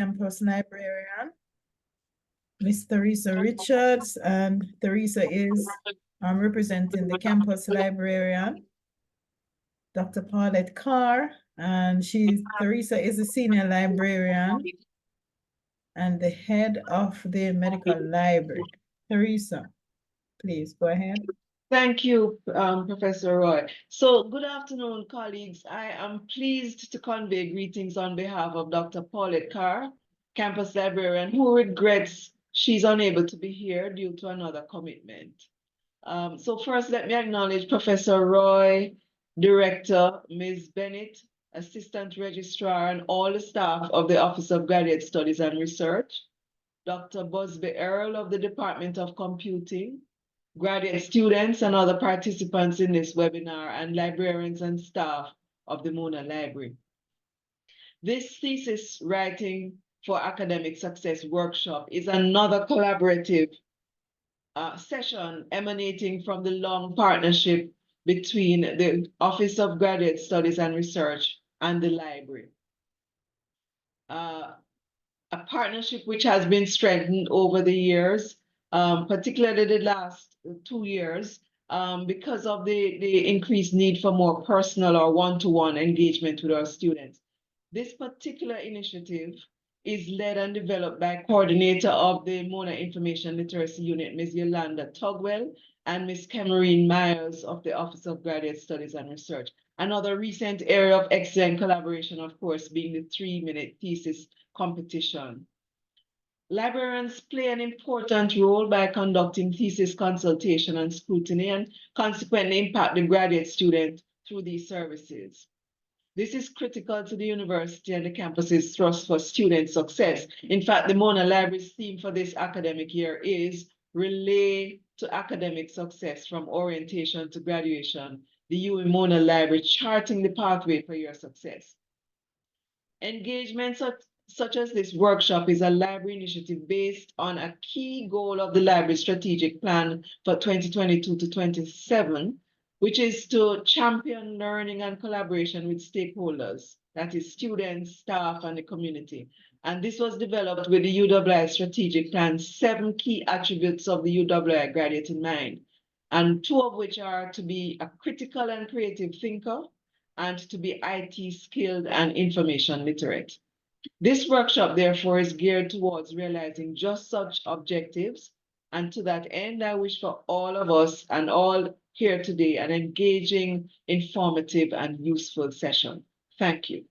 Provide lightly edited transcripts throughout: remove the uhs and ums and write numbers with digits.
campus librarian, Miss Teresa Richards, and Teresa is representing the campus librarian, Dr. Paulette Carr, and Teresa is the senior librarian and the head of the medical library. Teresa, please go ahead. Thank you, Professor Roy. So good afternoon, colleagues. I am pleased to convey greetings on behalf of Dr. Paulette Carr, campus librarian, who regrets she's unable to be here due to another commitment. So first, let me acknowledge Professor Roy, Director, Ms. Bennett, Assistant Registrar, and all the staff of the Office of Graduate Studies and Research, Dr. Busby Earl of the Department of Computing, graduate students and other participants in this webinar, and librarians and staff of the Mona Library. This thesis writing for academic success workshop is another collaborative session emanating from the long partnership between the Office of Graduate Studies and Research and the library. A partnership which has been strengthened over the years, particularly the last 2 years, because of the increased need for more personal or one-to-one engagement with our students. This particular initiative is led and developed by coordinator of the Mona Information Literacy Unit, Ms. Yolanda Tugwell, and Ms. Cameron Myers of the Office of Graduate Studies and Research. Another recent area of excellent collaboration, of course, being the 3-minute thesis competition. Librarians play an important role by conducting thesis consultation and scrutiny, and consequently impact the graduate student through these services. This is critical to the university and the campus's thrust for student success. In fact, the Mona Library's theme for this academic year is Relay to Academic Success from Orientation to Graduation, the UWI Mona Library charting the pathway for your success. Engagement such as this workshop is a library initiative based on a key goal of the library strategic plan for 2022 to 27, which is to champion learning and collaboration with stakeholders, that is students, staff, and the community. And this was developed with the UWI strategic plan, 7 key attributes of the UWI graduate in mind, and 2 of which are to be a critical and creative thinker and to be IT skilled and information literate. This workshop, therefore, is geared towards realizing just such objectives. And to that end, I wish for all of us and all here today an engaging, informative, and useful session. Thank you.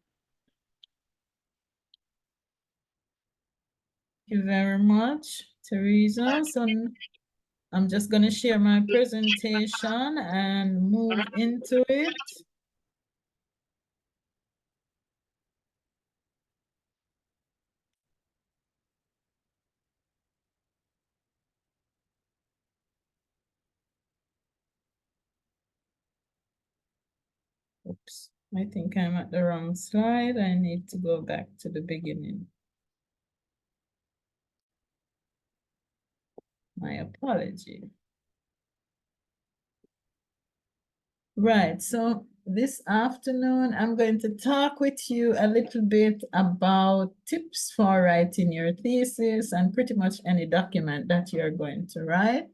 Thank you very much, Teresa. So I'm just going to share my presentation and move into it. Oops, I think I'm at the wrong slide. I need to go back to the beginning. My apology. Right, so this afternoon, I'm going to talk with you a little bit about tips for writing your thesis and pretty much any document that you're going to write.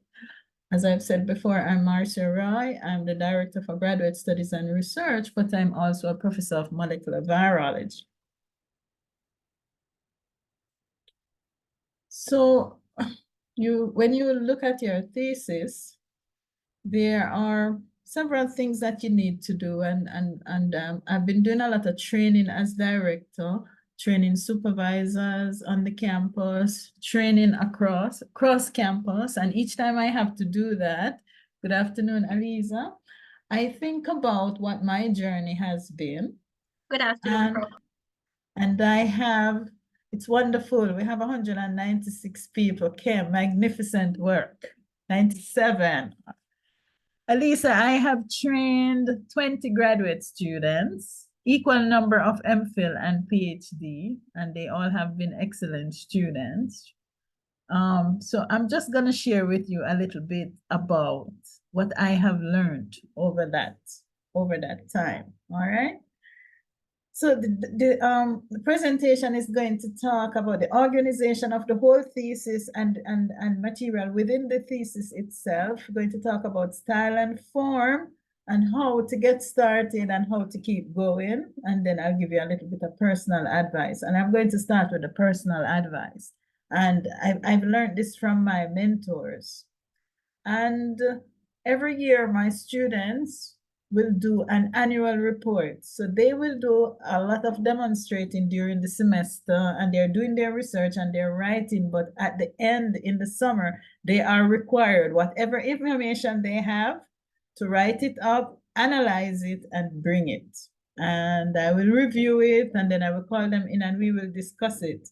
As I've said before, I'm Marcia Roy. I'm the Director for Graduate Studies and Research, but I'm also a Professor of Molecular Virology. So when you look at your thesis, there are several things that you need to do. And I've been doing a lot of training as director, training supervisors on the campus, training across campus. And each time I have to do that, good afternoon, Aliza, I think about what my journey has been. Good afternoon. And it's wonderful. We have 196 people came, magnificent work, 97. Alisa, I have trained 20 graduate students, equal number of MPhil and PhD, and they all have been excellent students. So I'm just going to share with you a little bit about what I have learned over that time, all right? So the presentation is going to talk about the organization of the whole thesis and material within the thesis itself. We're going to talk about style and form and how to get started and how to keep going. And then I'll give you a little bit of personal advice. And I'm going to start with the personal advice. And I've learned this from my mentors. And every year, my students will do an annual report. So they will do a lot of demonstrating during the semester, and they're doing their research and they're writing. But at the end, in the summer, they are required, whatever information they have, to write it up, analyze it, and bring it. And I will review it, and then I will call them in and we will discuss it.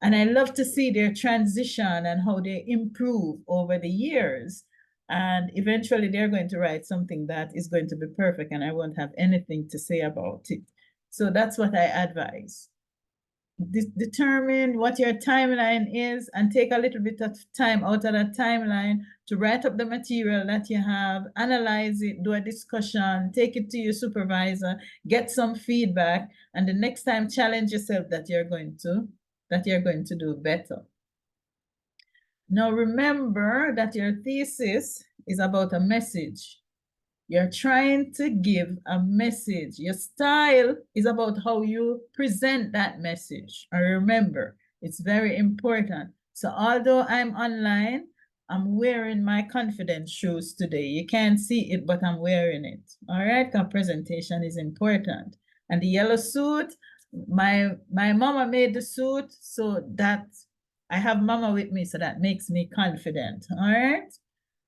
And I love to see their transition and how they improve over the years. And eventually they're going to write something that is going to be perfect and I won't have anything to say about it. So that's what I advise. Determine what your timeline is and take a little bit of time out of that timeline to write up the material that you have, analyze it, do a discussion, take it to your supervisor, get some feedback, and the next time challenge yourself that you're going to do better. Now remember that your thesis is about a message. You're trying to give a message. Your style is about how you present that message. And remember, it's very important. So although I'm online, I'm wearing my confidence shoes today. You can't see it, but I'm wearing it. All right, because presentation is important. And the yellow suit, my mama made the suit, so that I have mama with me, so that makes me confident. All right.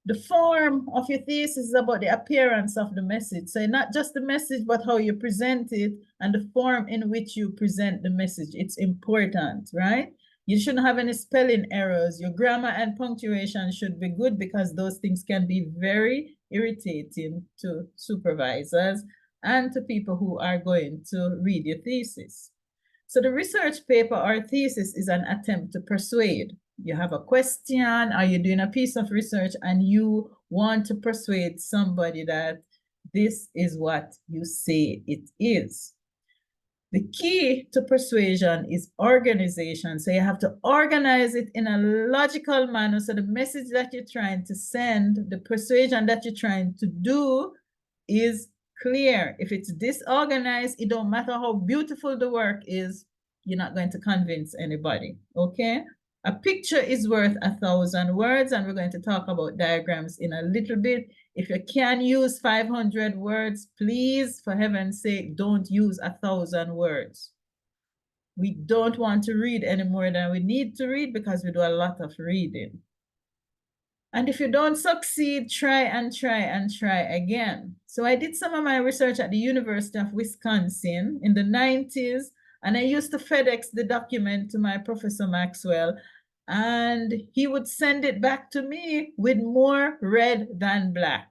The form of your thesis is about the appearance of the message. So not just the message, but how you present it and the form in which you present the message. It's important, right? You shouldn't have any spelling errors. Your grammar and punctuation should be good because those things can be very irritating to supervisors and to people who are going to read your thesis. So the research paper or thesis is an attempt to persuade. You have a question or you're doing a piece of research and you want to persuade somebody that this is what you say it is. The key to persuasion is organization. So you have to organize it in a logical manner. So the message that you're trying to send, the persuasion that you're trying to do is clear. If it's disorganized, it don't matter how beautiful the work is, you're not going to convince anybody, okay? A picture is worth 1,000 words, and we're going to talk about diagrams in a little bit. If you can use 500 words, please, for heaven's sake, don't use 1,000 words. We don't want to read any more than we need to read because we do a lot of reading. And if you don't succeed, try and try and try again. So I did some of my research at the University of Wisconsin in the 90s, and I used to FedEx the document to my Professor Maxwell, and he would send it back to me with more red than black.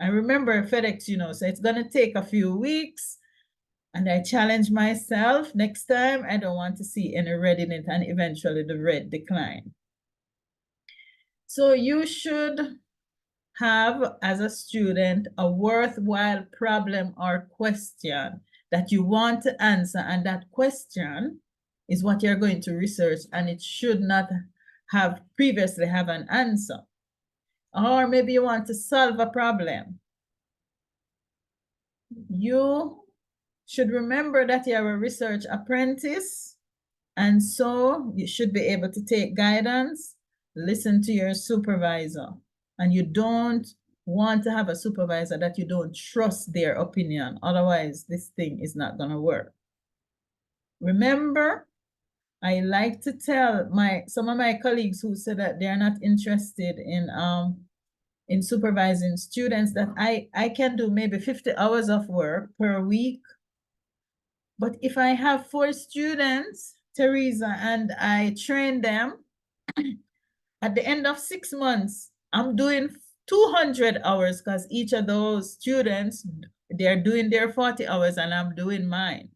I remember FedEx, you know, so it's going to take a few weeks. And I challenge myself, next time I don't want to see any red in it, and eventually the red declined. So you should have, as a student, a worthwhile problem or question that you want to answer, and that question is what you're going to research, and it should not have previously have an answer. Or maybe you want to solve a problem. You should remember that you're a research apprentice, and so you should be able to take guidance, listen to your supervisor, and you don't want to have a supervisor that you don't trust their opinion. Otherwise, this thing is not going to work. Remember, I like to tell some of my colleagues who said that they're not interested in supervising students that I can do maybe 50 hours of work per week. But if I have 4 students, Teresa, and I train them, at the end of 6 months, I'm doing 200 hours because each of those students, they're doing their 40 hours and I'm doing mine.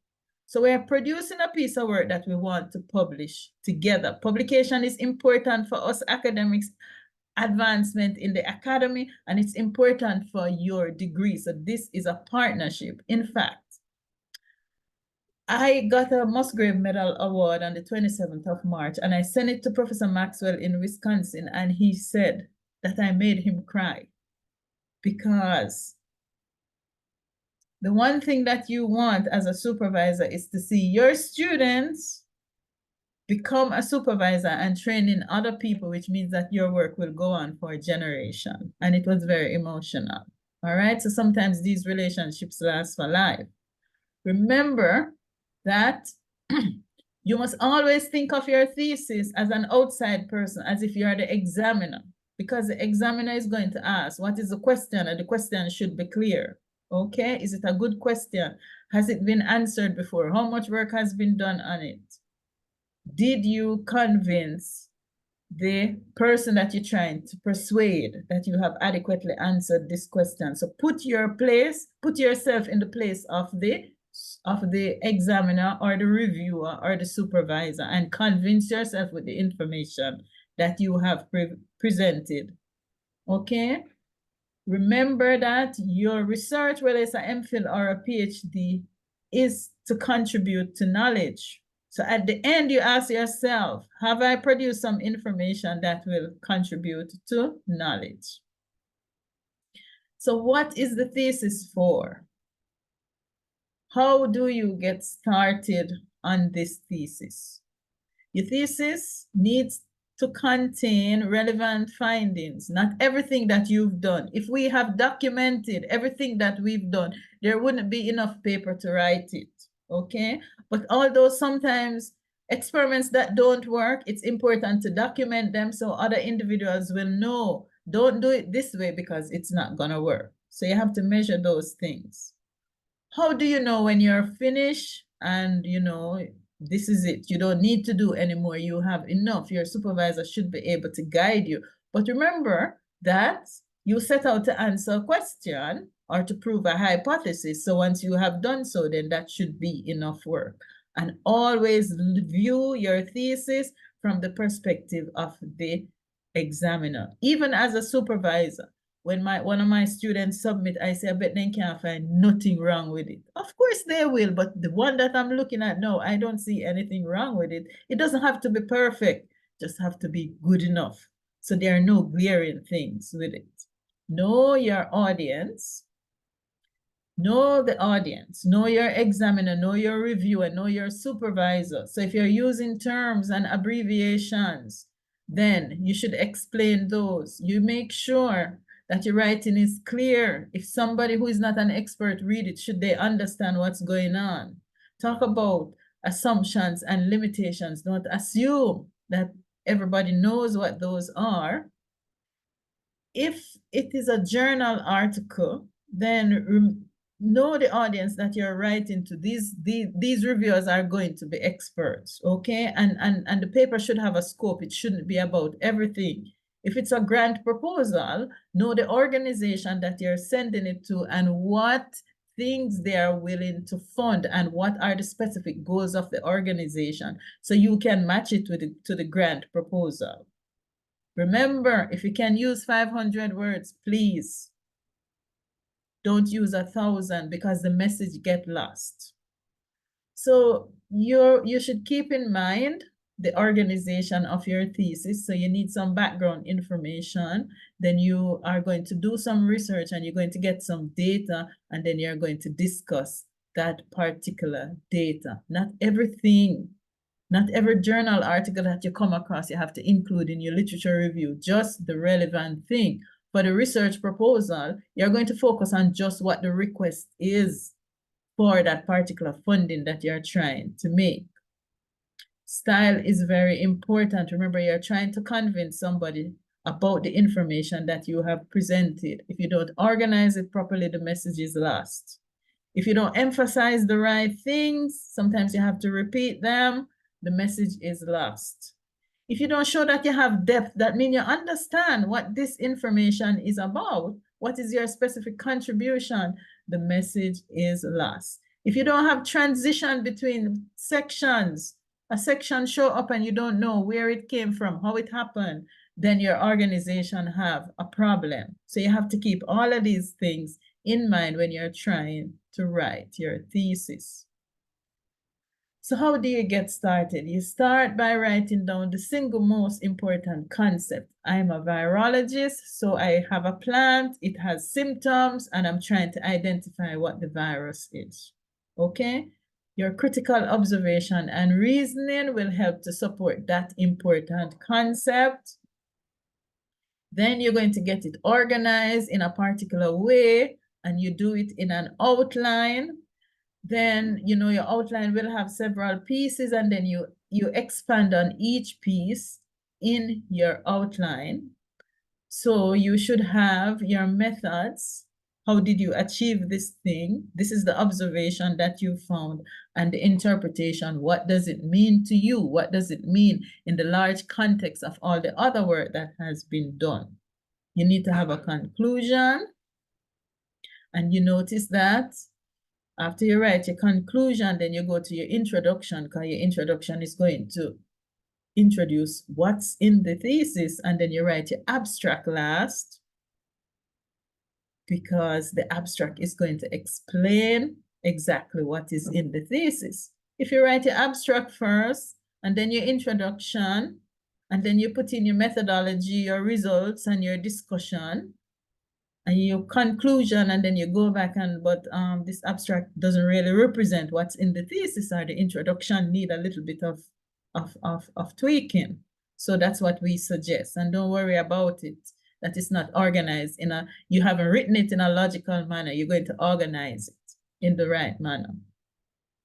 So we're producing a piece of work that we want to publish together. Publication is important for us academics, advancement in the academy, and it's important for your degree. So this is a partnership. In fact, I got a Musgrave Medal Award on the 27th of March, and I sent it to Professor Maxwell in Wisconsin, and he said that I made him cry because the one thing that you want as a supervisor is to see your students become a supervisor and training other people, which means that your work will go on for a generation. And it was very emotional. All right. So sometimes these relationships last for life. Remember that you must always think of your thesis as an outside person, as if you are the examiner, because the examiner is going to ask, what is the question? And the question should be clear. Okay. Is it a good question? Has it been answered before? How much work has been done on it? Did you convince the person that you're trying to persuade that you have adequately answered this question? So put yourself in the place of the examiner or the reviewer or the supervisor and convince yourself with the information that you have presented. Okay? Remember that your research, whether it's an MPhil or a PhD, is to contribute to knowledge. So at the end, you ask yourself, have I produced some information that will contribute to knowledge? So what is the thesis for? How do you get started on this thesis? Your thesis needs to contain relevant findings, not everything that you've done. If we have documented everything that we've done, there wouldn't be enough paper to write it, okay? But although sometimes experiments that don't work, it's important to document them so other individuals will know, don't do it this way because it's not gonna work. So you have to measure those things. How do you know when you're finished and this is it? You don't need to do anymore. You have enough. Your supervisor should be able to guide you. But remember that you set out to answer a question or to prove a hypothesis. So once you have done so, then that should be enough work. And always view your thesis from the perspective of the examiner, even as a supervisor. When one of my students submit, I say, I bet they can't find nothing wrong with it. Of course they will, but the one that I'm looking at now, I don't see anything wrong with it. It doesn't have to be perfect, just have to be good enough. So there are no glaring things with it. Know your audience. Know the audience, know your examiner, know your reviewer, know your supervisor. So if you're using terms and abbreviations, then you should explain those. You make sure that your writing is clear. If somebody who is not an expert read it, should they understand what's going on? Talk about assumptions and limitations. Don't assume that everybody knows what those are. If it is a journal article, then know the audience that you're writing to. These reviewers are going to be experts, okay? And the paper should have a scope. It shouldn't be about everything. If it's a grant proposal, know the organization that you're sending it to and what things they are willing to fund and what are the specific goals of the organization so you can match it to the grant proposal. Remember, if you can use 500 words, please don't use 1,000 because the message get lost. So you should keep in mind the organization of your thesis. So you need some background information. Then you are going to do some research and you're going to get some data, and then you're going to discuss that particular data. Not everything, not every journal article that you come across, you have to include in your literature review, just the relevant thing. For the research proposal, you're going to focus on just what the request is for that particular funding that you're trying to make. Style is very important. Remember, you're trying to convince somebody about the information that you have presented. If you don't organize it properly, the message is lost. If you don't emphasize the right things, sometimes you have to repeat them, the message is lost. If you don't show that you have depth, that means you understand what this information is about, what is your specific contribution, the message is lost. If you don't have transition between sections, a section show up and you don't know where it came from, how it happened, then your organization have a problem. So you have to keep all of these things in mind when you're trying to write your thesis. So how do you get started? You start by writing down the single most important concept. I'm a virologist, so I have a plant, it has symptoms, and I'm trying to identify what the virus is. Okay? Your critical observation and reasoning will help to support that important concept. Then you're going to get it organized in a particular way, and you do it in an outline. Then your outline will have several pieces, and then you expand on each piece in your outline. So you should have your methods. How did you achieve this thing? This is the observation that you found, and the interpretation. What does it mean to you? What does it mean in the large context of all the other work that has been done? You need to have a conclusion, and you notice that after you write your conclusion, then you go to your introduction, because your introduction is going to introduce what's in the thesis, and then you write your abstract last, because the abstract is going to explain exactly what is in the thesis. If you write your abstract first, and then your introduction, and then you put in your methodology, your results, and your discussion, and your conclusion, and then you go back but this abstract doesn't really represent what's in the thesis, or the introduction need a little bit of tweaking. So that's what we suggest. And don't worry about it, that it's not organized you haven't written it in a logical manner. You're going to organize it in the right manner.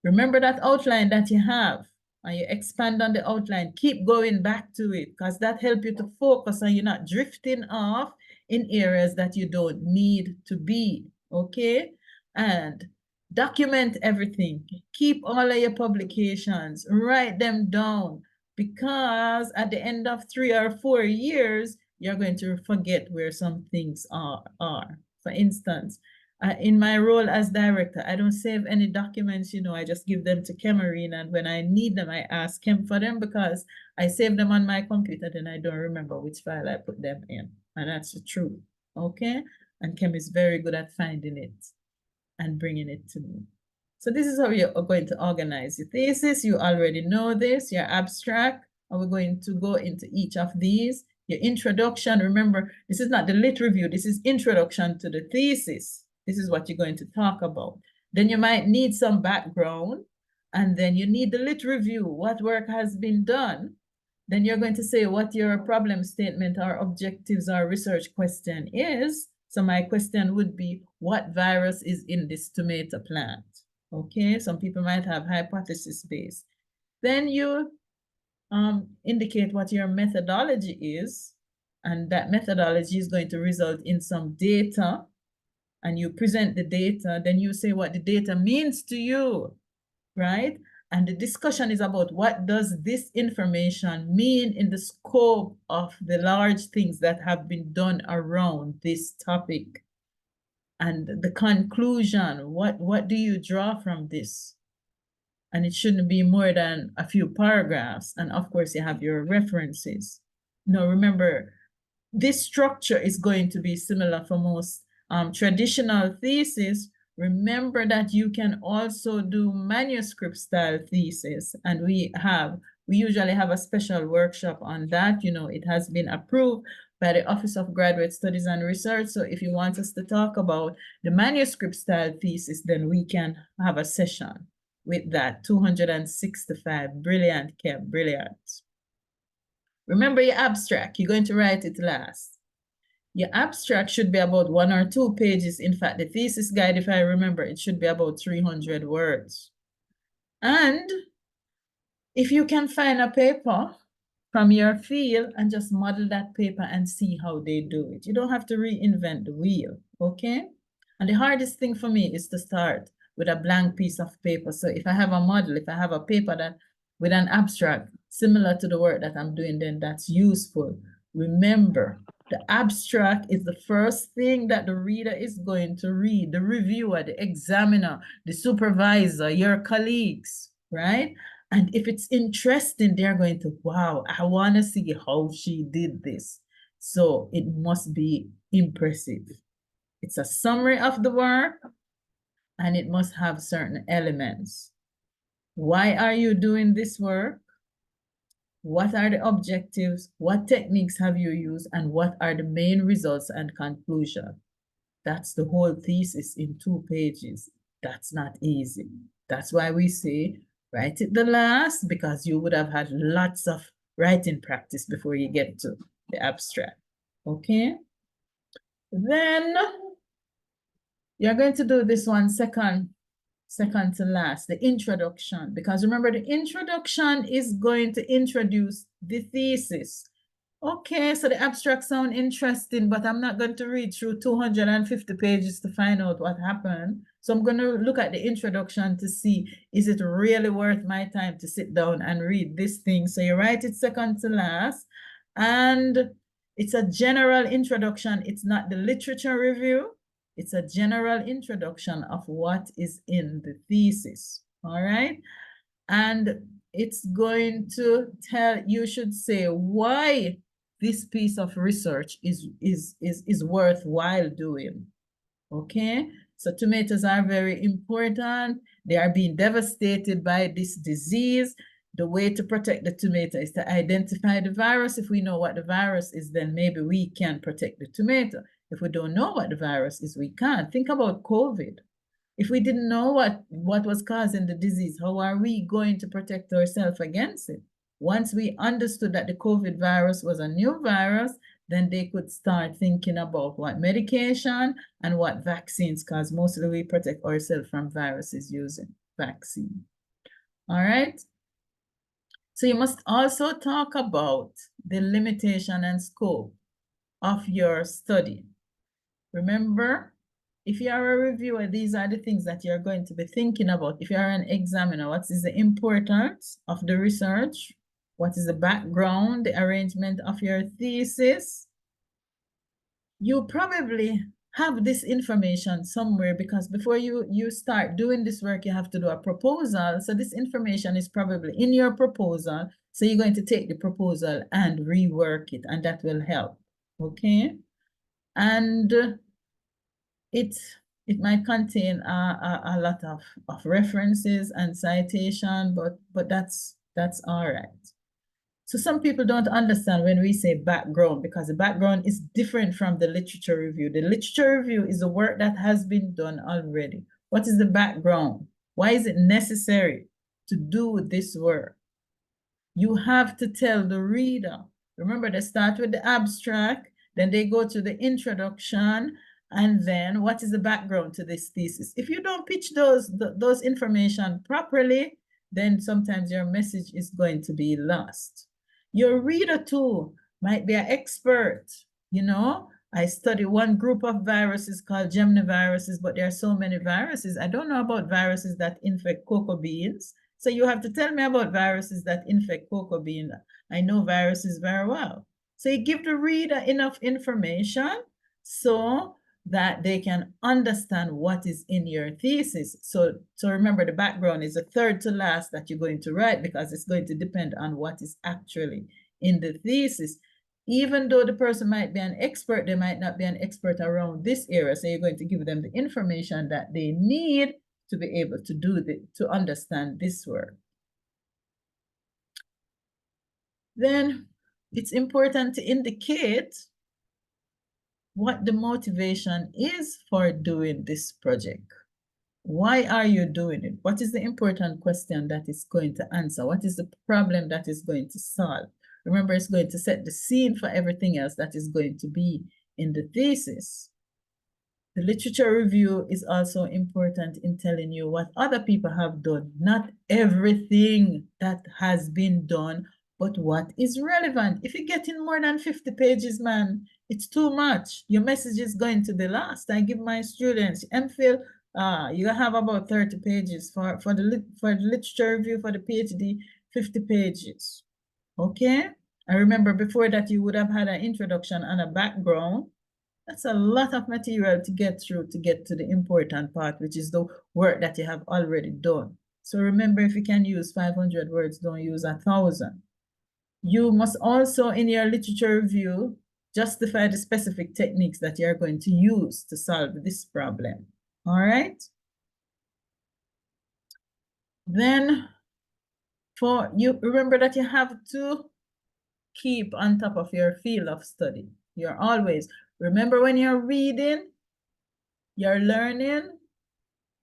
Remember that outline that you have, and you expand on the outline. Keep going back to it, because that helps you to focus, and you're not drifting off in areas that you don't need to be, okay? And document everything. Keep all of your publications, write them down, because at the end of 3 or 4 years, you're going to forget where some things are. For instance, in my role as director, I don't save any documents, I just give them to Cameroon, and when I need them, I ask Kem for them, because I save them on my computer, then I don't remember which file I put them in. And that's the truth, okay? And Kem is very good at finding it and bringing it to me. So this is how you're going to organize your thesis. You already know this, your abstract, and we're going to go into each of these. Your introduction, remember, this is not the lit review, this is introduction to the thesis. This is what you're going to talk about. Then you might need some background, and then you need the lit review, what work has been done. Then you're going to say what your problem statement or objectives or research question is. So my question would be, what virus is in this tomato plant? Okay, some people might have hypothesis based. Then you indicate what your methodology is, and that methodology is going to result in some data, and you present the data. Then you say what the data means to you, right? And the discussion is about what does this information mean in the scope of the large things that have been done around this topic. And the conclusion, what do you draw from this? And it shouldn't be more than a few paragraphs. And of course, you have your references. Now, remember, this structure is going to be similar for most traditional theses. Remember that you can also do manuscript style thesis, and we usually have a special workshop on that. It has been approved by the Office of Graduate Studies and Research. So if you want us to talk about the manuscript style thesis, then we can have a session with that. 265. Brilliant, Kim, brilliant. Remember your abstract, you're going to write it last. Your abstract should be about 1 or 2 pages. In fact, the thesis guide, if I remember, it should be about 300 words. And if you can find a paper from your field and just model that paper and see how they do it. You don't have to reinvent the wheel, okay? And the hardest thing for me is to start with a blank piece of paper. So if I have a model, if I have a paper that with an abstract similar to the work that I'm doing, then that's useful. Remember, the abstract is the first thing that the reader is going to read, the reviewer, the examiner, the supervisor, your colleagues, right? And if it's interesting, they're going to, wow, I want to see how she did this. So it must be impressive. It's a summary of the work, and it must have certain elements. Why are you doing this work? What are the objectives? What techniques have you used? And what are the main results and conclusion? That's the whole thesis in 2 pages. That's not easy. That's why we say write it the last, because you would have had lots of writing practice before you get to the abstract. Okay? Then you're going to do this one second to last, the introduction, because remember the introduction is going to introduce the thesis. Okay, so the abstract sound interesting, but I'm not going to read through 250 pages to find out what happened. So I'm going to look at the introduction to see, is it really worth my time to sit down and read this thing? So you write it second to last, and it's a general introduction. It's not the literature review. It's a general introduction of what is in the thesis, all right? And it's going to tell, you should say why this piece of research is worthwhile doing, okay? So tomatoes are very important. They are being devastated by this disease. The way to protect the tomato is to identify the virus. If we know what the virus is, then maybe we can protect the tomato. If we don't know what the virus is, we can't. Think about COVID. If we didn't know what was causing the disease, how are we going to protect ourselves against it? Once we understood that the COVID virus was a new virus, then they could start thinking about what medication and what vaccines, because mostly we protect ourselves from viruses using vaccine. All right? So you must also talk about the limitation and scope of your study. Remember, if you are a reviewer, these are the things that you're going to be thinking about. If you are an examiner, what is the importance of the research? What is the background, the arrangement of your thesis? You probably have this information somewhere, because before you start doing this work, you have to do a proposal. So this information is probably in your proposal. So you're going to take the proposal and rework it, and that will help, okay? And it might contain a lot of references and citation, but that's all right. So some people don't understand when we say background, because the background is different from the literature review. The literature review is the work that has been done already. What is the background? Why is it necessary to do this work? You have to tell the reader. Remember, they start with the abstract, then they go to the introduction, and then what is the background to this thesis? If you don't pitch those information properly, then sometimes your message is going to be lost. Your reader too might be an expert. You know, I study one group of viruses called Gemini viruses, but there are so many viruses. I don't know about viruses that infect cocoa beans. So you have to tell me about viruses that infect cocoa bean. I know viruses very well. So you give the reader enough information so that they can understand what is in your thesis. So remember, the background is the third to last that you're going to write, because it's going to depend on what is actually in the thesis. Even though the person might be an expert, they might not be an expert around this area. So you're going to give them the information that they need to be able to to understand this work. Then it's important to indicate what the motivation is for doing this project. Why are you doing it? What is the important question that is going to answer? What is the problem that is going to solve? Remember, it's going to set the scene for everything else that is going to be in the thesis. The literature review is also important in telling you what other people have done. Not everything that has been done, but what is relevant. If you get in more than 50 pages, man, it's too much. Your message is going to be lost. I give my students, MPhil, you have about 30 pages. For the literature review for the PhD, 50 pages. Okay? I remember before that you would have had an introduction and a background. That's a lot of material to get through to get to the important part, which is the work that you have already done. So remember, if you can use 500 words, don't use 1,000. You must also, in your literature review, justify the specific techniques that you're going to use to solve this problem. All right? Then For you, remember that you have to keep on top of your field of study. You're always, remember when you're reading, you're learning,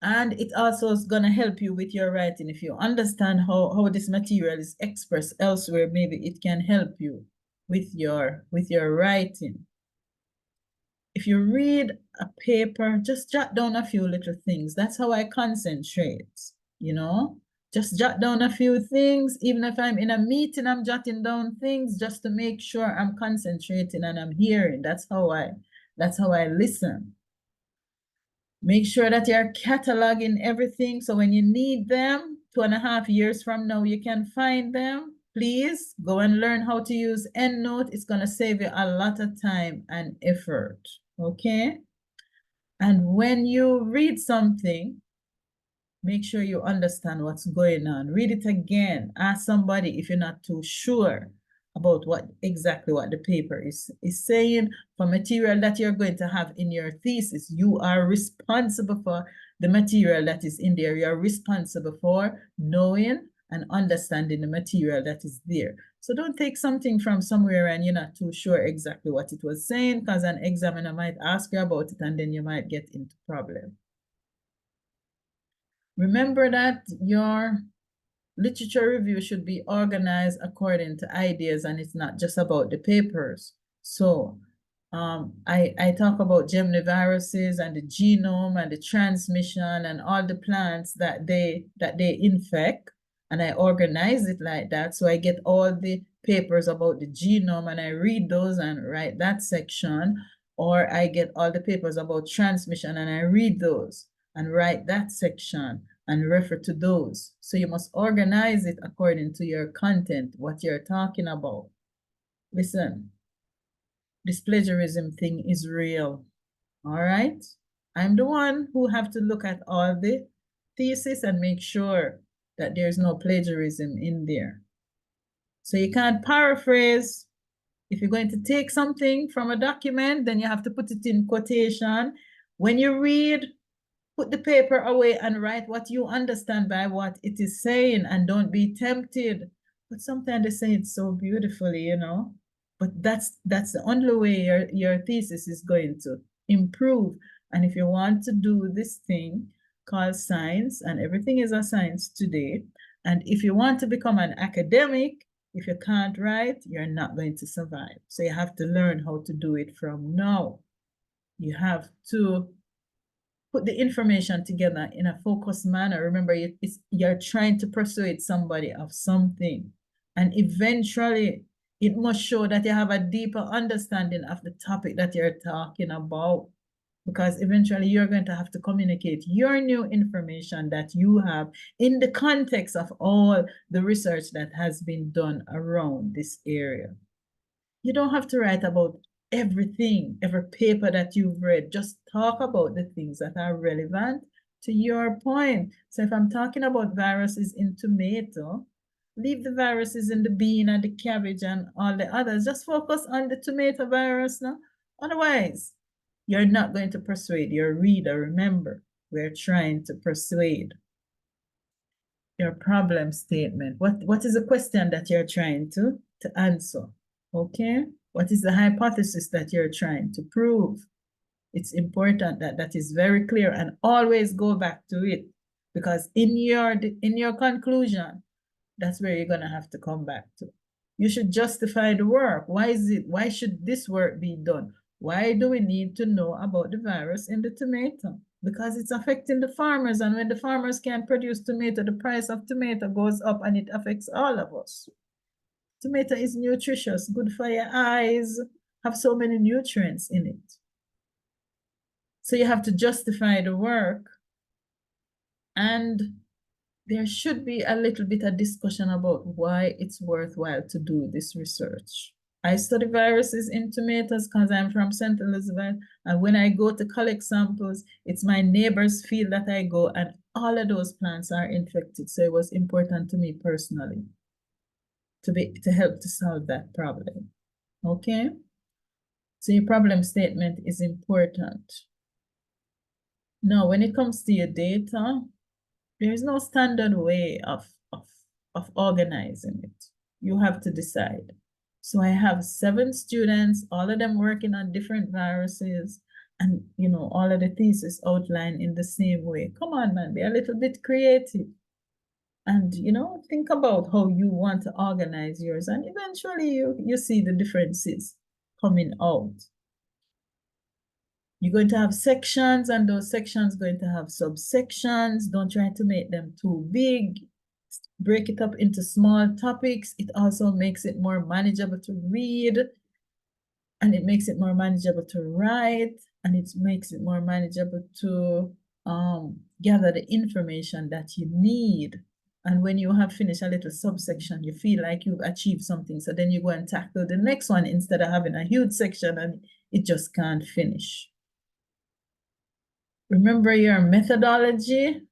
and it also is going to help you with your writing. If you understand how this material is expressed elsewhere, maybe it can help you with your writing. If you read a paper, just jot down a few little things. That's how I concentrate, you know? Just jot down a few things. Even if I'm in a meeting, I'm jotting down things just to make sure I'm concentrating and I'm hearing. That's how I listen. Make sure that you're cataloging everything. So when you need them, 2.5 years from now, you can find them. Please go and learn how to use EndNote. It's going to save you a lot of time and effort. Okay? And when you read something, make sure you understand what's going on. Read it again. Ask somebody if you're not too sure about exactly what the paper is saying. For material that you're going to have in your thesis, you are responsible for the material that is in there. You're responsible for knowing and understanding the material that is there. So don't take something from somewhere and you're not too sure exactly what it was saying, because an examiner might ask you about it and then you might get into problem. Remember that your literature review should be organized according to ideas, and it's not just about the papers. So I talk about geminiviruses and the genome and the transmission and all the plants that they infect, and I organize it like that. So I get all the papers about the genome and I read those and write that section, or I get all the papers about transmission and I read those and write that section and refer to those. So you must organize it according to your content, what you're talking about. Listen, this plagiarism thing is real, all right? I'm the one who have to look at all the thesis and make sure that there's no plagiarism in there. So you can't paraphrase. If you're going to take something from a document, then you have to put it in quotation. When you read, put the paper away and write what you understand by what it is saying, and don't be tempted. But sometimes they say it so beautifully, you know. But that's the only way your thesis is going to improve. And if you want to do this thing called science, and everything is a science today, and if you want to become an academic, if you can't write, you're not going to survive. So you have to learn how to do it from now. You have to put the information together in a focused manner. Remember, you're trying to persuade somebody of something. And eventually, it must show that you have a deeper understanding of the topic that you're talking about. Because eventually, you're going to have to communicate your new information that you have in the context of all the research that has been done around this area. You don't have to write about everything, every paper that you've read. Just talk about the things that are relevant to your point. So if I'm talking about viruses in tomato, leave the viruses in the bean and the cabbage and all the others. Just focus on the tomato virus now. Otherwise, you're not going to persuade your reader. Remember, we're trying to persuade. Your problem statement. What is the question that you're trying to answer? Okay? What is the hypothesis that you're trying to prove? It's important that that is very clear, and always go back to it, because in your conclusion, that's where you're gonna have to come back to. You should justify the work. Why should this work be done? Why do we need to know about the virus in the tomato? Because it's affecting the farmers, and when the farmers can't produce tomato, the price of tomato goes up and it affects all of us. Tomato is nutritious, good for your eyes, have so many nutrients in it. So you have to justify the work, and there should be a little bit of discussion about why it's worthwhile to do this research. I study viruses in tomatoes because I'm from St. Elizabeth, and when I go to collect samples, it's my neighbor's field that I go, and all of those plants are infected. So it was important to me personally to help to solve that problem. Okay? So your problem statement is important. Now, when it comes to your data, there is no standard way of of organizing it. You have to decide. So I have 7 students, all of them working on different viruses, and all of the thesis outlined in the same way. Come on, man, be a little bit creative. And think about how you want to organize yours, and eventually you see the differences coming out. You're going to have sections, and those sections going to have subsections. Don't try to make them too big. Break it up into small topics. It also makes it more manageable to read, and it makes it more manageable to write, and it makes it more manageable to gather the information that you need. And when you have finished a little subsection, you feel like you've achieved something. So then you go and tackle the next one instead of having a huge section and it just can't finish. Remember your methodology,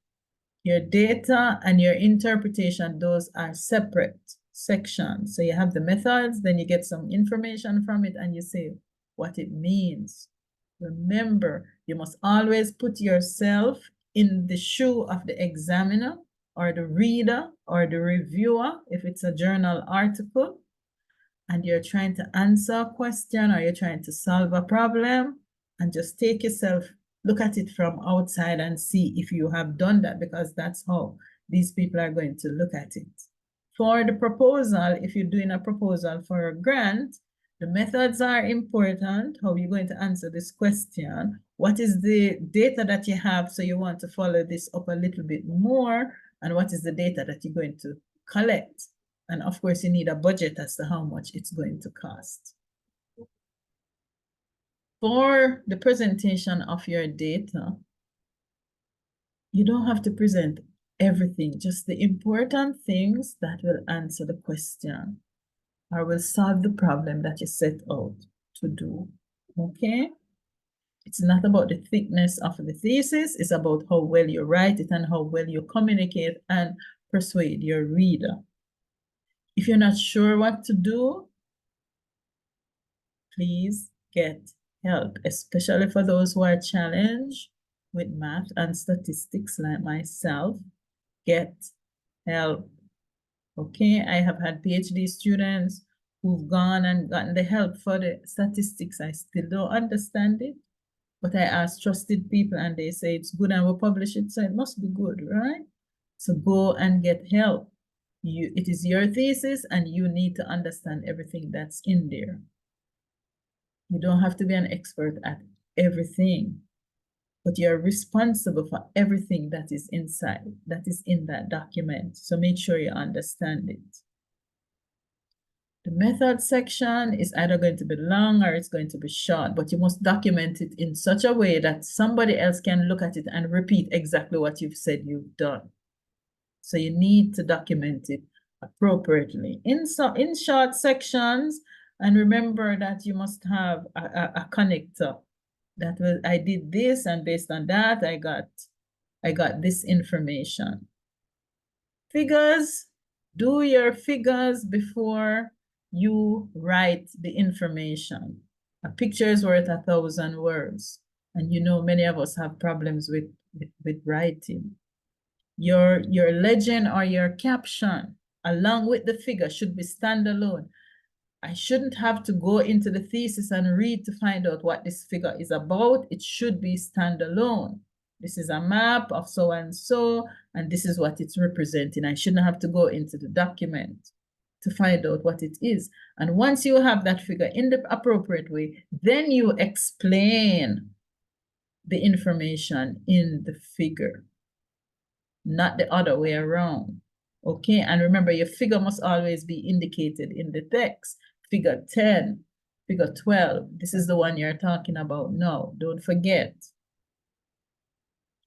your data, and your interpretation. Those are separate sections. So you have the methods, then you get some information from it, and you say what it means. Remember, you must always put yourself in the shoe of the examiner or the reader or the reviewer if it's a journal article and you're trying to answer a question or you're trying to solve a problem, and just take yourself, look at it from outside and see if you have done that, because that's how these people are going to look at it. For the proposal, if you're doing a proposal for a grant, the methods are important. How are you going to answer this question? What is the data that you have? So you want to follow this up a little bit more. And what is the data that you're going to collect? And of course, you need a budget as to how much it's going to cost. For the presentation of your data, you don't have to present everything, just the important things that will answer the question or will solve the problem that you set out to do, okay? It's not about the thickness of the thesis, it's about how well you write it and how well you communicate and persuade your reader. If you're not sure what to do, please get help, especially for those who are challenged with math and statistics like myself. Get help. Okay, I have had PhD students who've gone and gotten the help for the statistics. I still don't understand it, but I ask trusted people and they say it's good and we publish it, so it must be good, right? So go and get help. It is your thesis and you need to understand everything that's in there. You don't have to be an expert at everything, but you're responsible for everything that is inside, that is in that document. So make sure you understand it. The method section is either going to be long or it's going to be short, but you must document it in such a way that somebody else can look at it and repeat exactly what you've said you've done. So you need to document it appropriately. In short sections, and remember that you must have a connector. That was, I did this, and based on that, I got this information. Figures, do your figures before you write the information. A picture is worth 1,000 words. And many of us have problems with writing. Your legend or your caption, along with the figure, should be standalone. I shouldn't have to go into the thesis and read to find out what this figure is about. It should be standalone. This is a map of so-and-so, and this is what it's representing. I shouldn't have to go into the document to find out what it is. And once you have that figure in the appropriate way, then you explain the information in the figure, not the other way around. Okay, and remember, your figure must always be indicated in the text. Figure 10, figure 12, this is the one you're talking about now. Don't forget.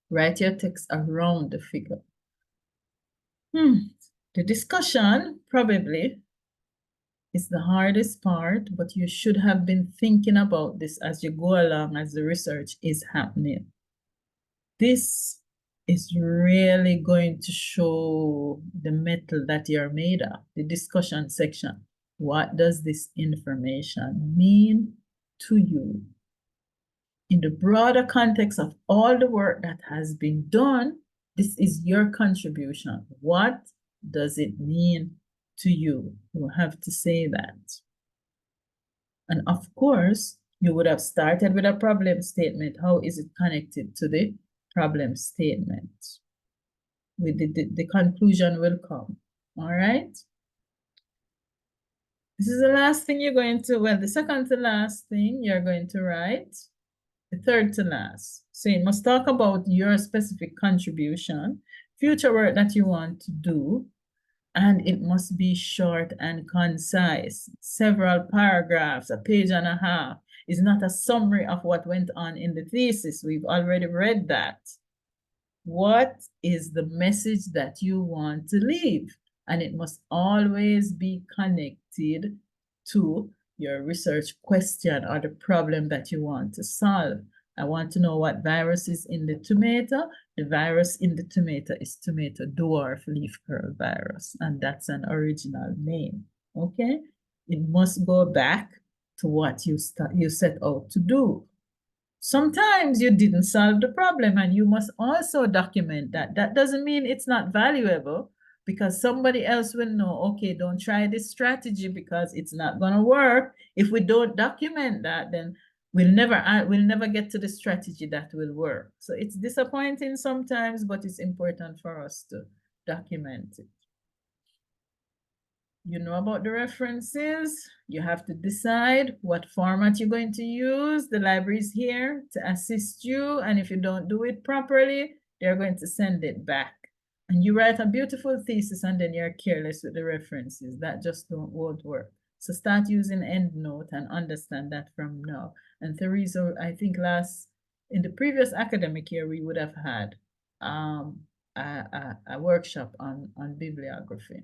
Write your text around the figure. The discussion probably is the hardest part, but you should have been thinking about this as you go along, as the research is happening. This is really going to show the metal that you're made of, the discussion section. What does this information mean to you? In the broader context of all the work that has been done, this is your contribution. What does it mean to you? You have to say that. And of course, you would have started with a problem statement. How is it connected to the problem statement? With the conclusion will come. All right. This is the last thing you're going to, well, the second to last thing you're going to write, the third to last. So you must talk about your specific contribution, future work that you want to do, and it must be short and concise. Several paragraphs, a page and a half is not a summary of what went on in the thesis. We've already read that. What is the message that you want to leave? And it must always be connected to your research question or the problem that you want to solve. I want to know what virus is in the tomato. The virus in the tomato is tomato dwarf leaf curl virus, and that's an original name. Okay? It must go back to what you set out to do. Sometimes you didn't solve the problem, and you must also document that. That doesn't mean it's not valuable, because somebody else will know, okay, don't try this strategy because it's not going to work. If we don't document that, then we'll never get to the strategy that will work. So it's disappointing sometimes, but it's important for us to document it. You know about the references. You have to decide what format you're going to use. The library is here to assist you. And if you don't do it properly, they're going to send it back. And you write a beautiful thesis and then you're careless with the references. That just won't work. So start using EndNote and understand that from now. And Theresa, I think in the previous academic year, we would have had a workshop on bibliography.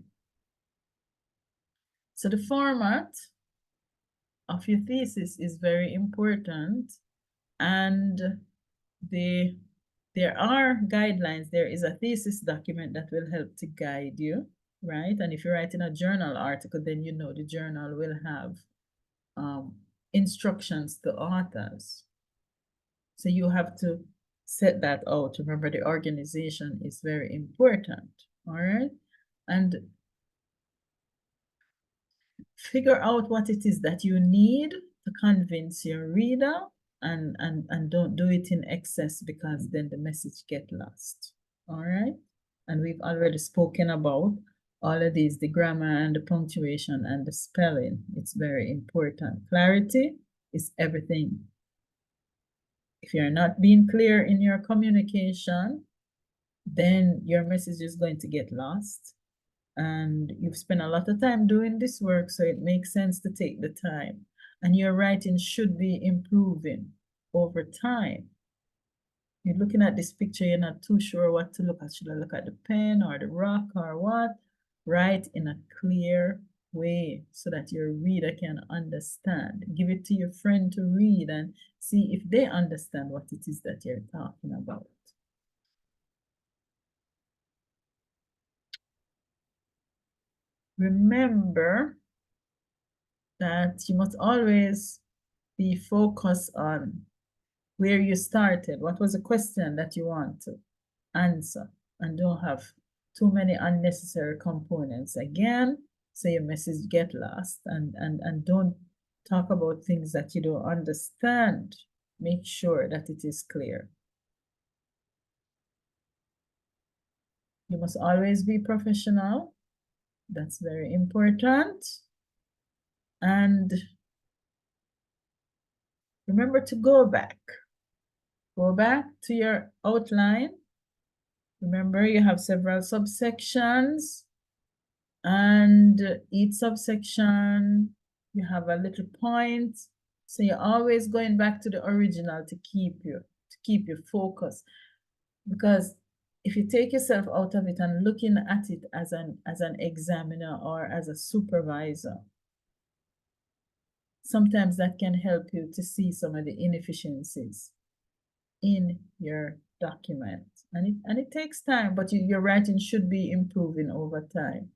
So the format of your thesis is very important, and there are guidelines. There is a thesis document that will help to guide you, right? And if you're writing a journal article, then you know the journal will have instructions to authors. So you have to set that out. Remember, the organization is very important, all right? And figure out what it is that you need to convince your reader, and don't do it in excess, because then the message get lost. All right. And we've already spoken about all of these, the grammar and the punctuation and the spelling. It's very important. Clarity is everything. If you're not being clear in your communication, then your message is going to get lost. And you've spent a lot of time doing this work, so it makes sense to take the time. And your writing should be improving over time. You're looking at this picture, you're not too sure what to look at. Should I look at the pen or the rock or what? Write in a clear way so that your reader can understand. Give it to your friend to read and see if they understand what it is that you're talking about. Remember that you must always be focused on where you started. What was the question that you want to answer? And don't have too many unnecessary components again, so your message get lost. And don't talk about things that you don't understand. Make sure that it is clear. You must always be professional. That's very important. And remember to go back. Go back to your outline. Remember, you have several subsections, and each subsection, you have a little point. So you're always going back to the original to keep you focused. Because if you take yourself out of it and looking at it as an examiner or as a supervisor, sometimes that can help you to see some of the inefficiencies in your document. And it takes time, but your writing should be improving over time.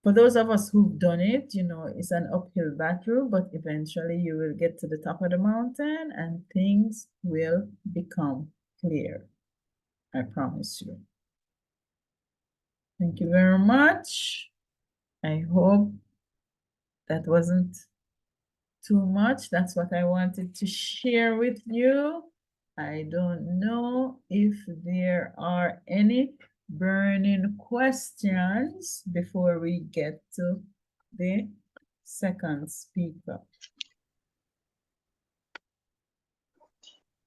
For those of us who've done it, you know, it's an uphill battle, but eventually you will get to the top of the mountain and things will become clear. I promise you. Thank you very much. I hope that wasn't too much. That's what I wanted to share with you. I don't know if there are any burning questions before we get to the second speaker.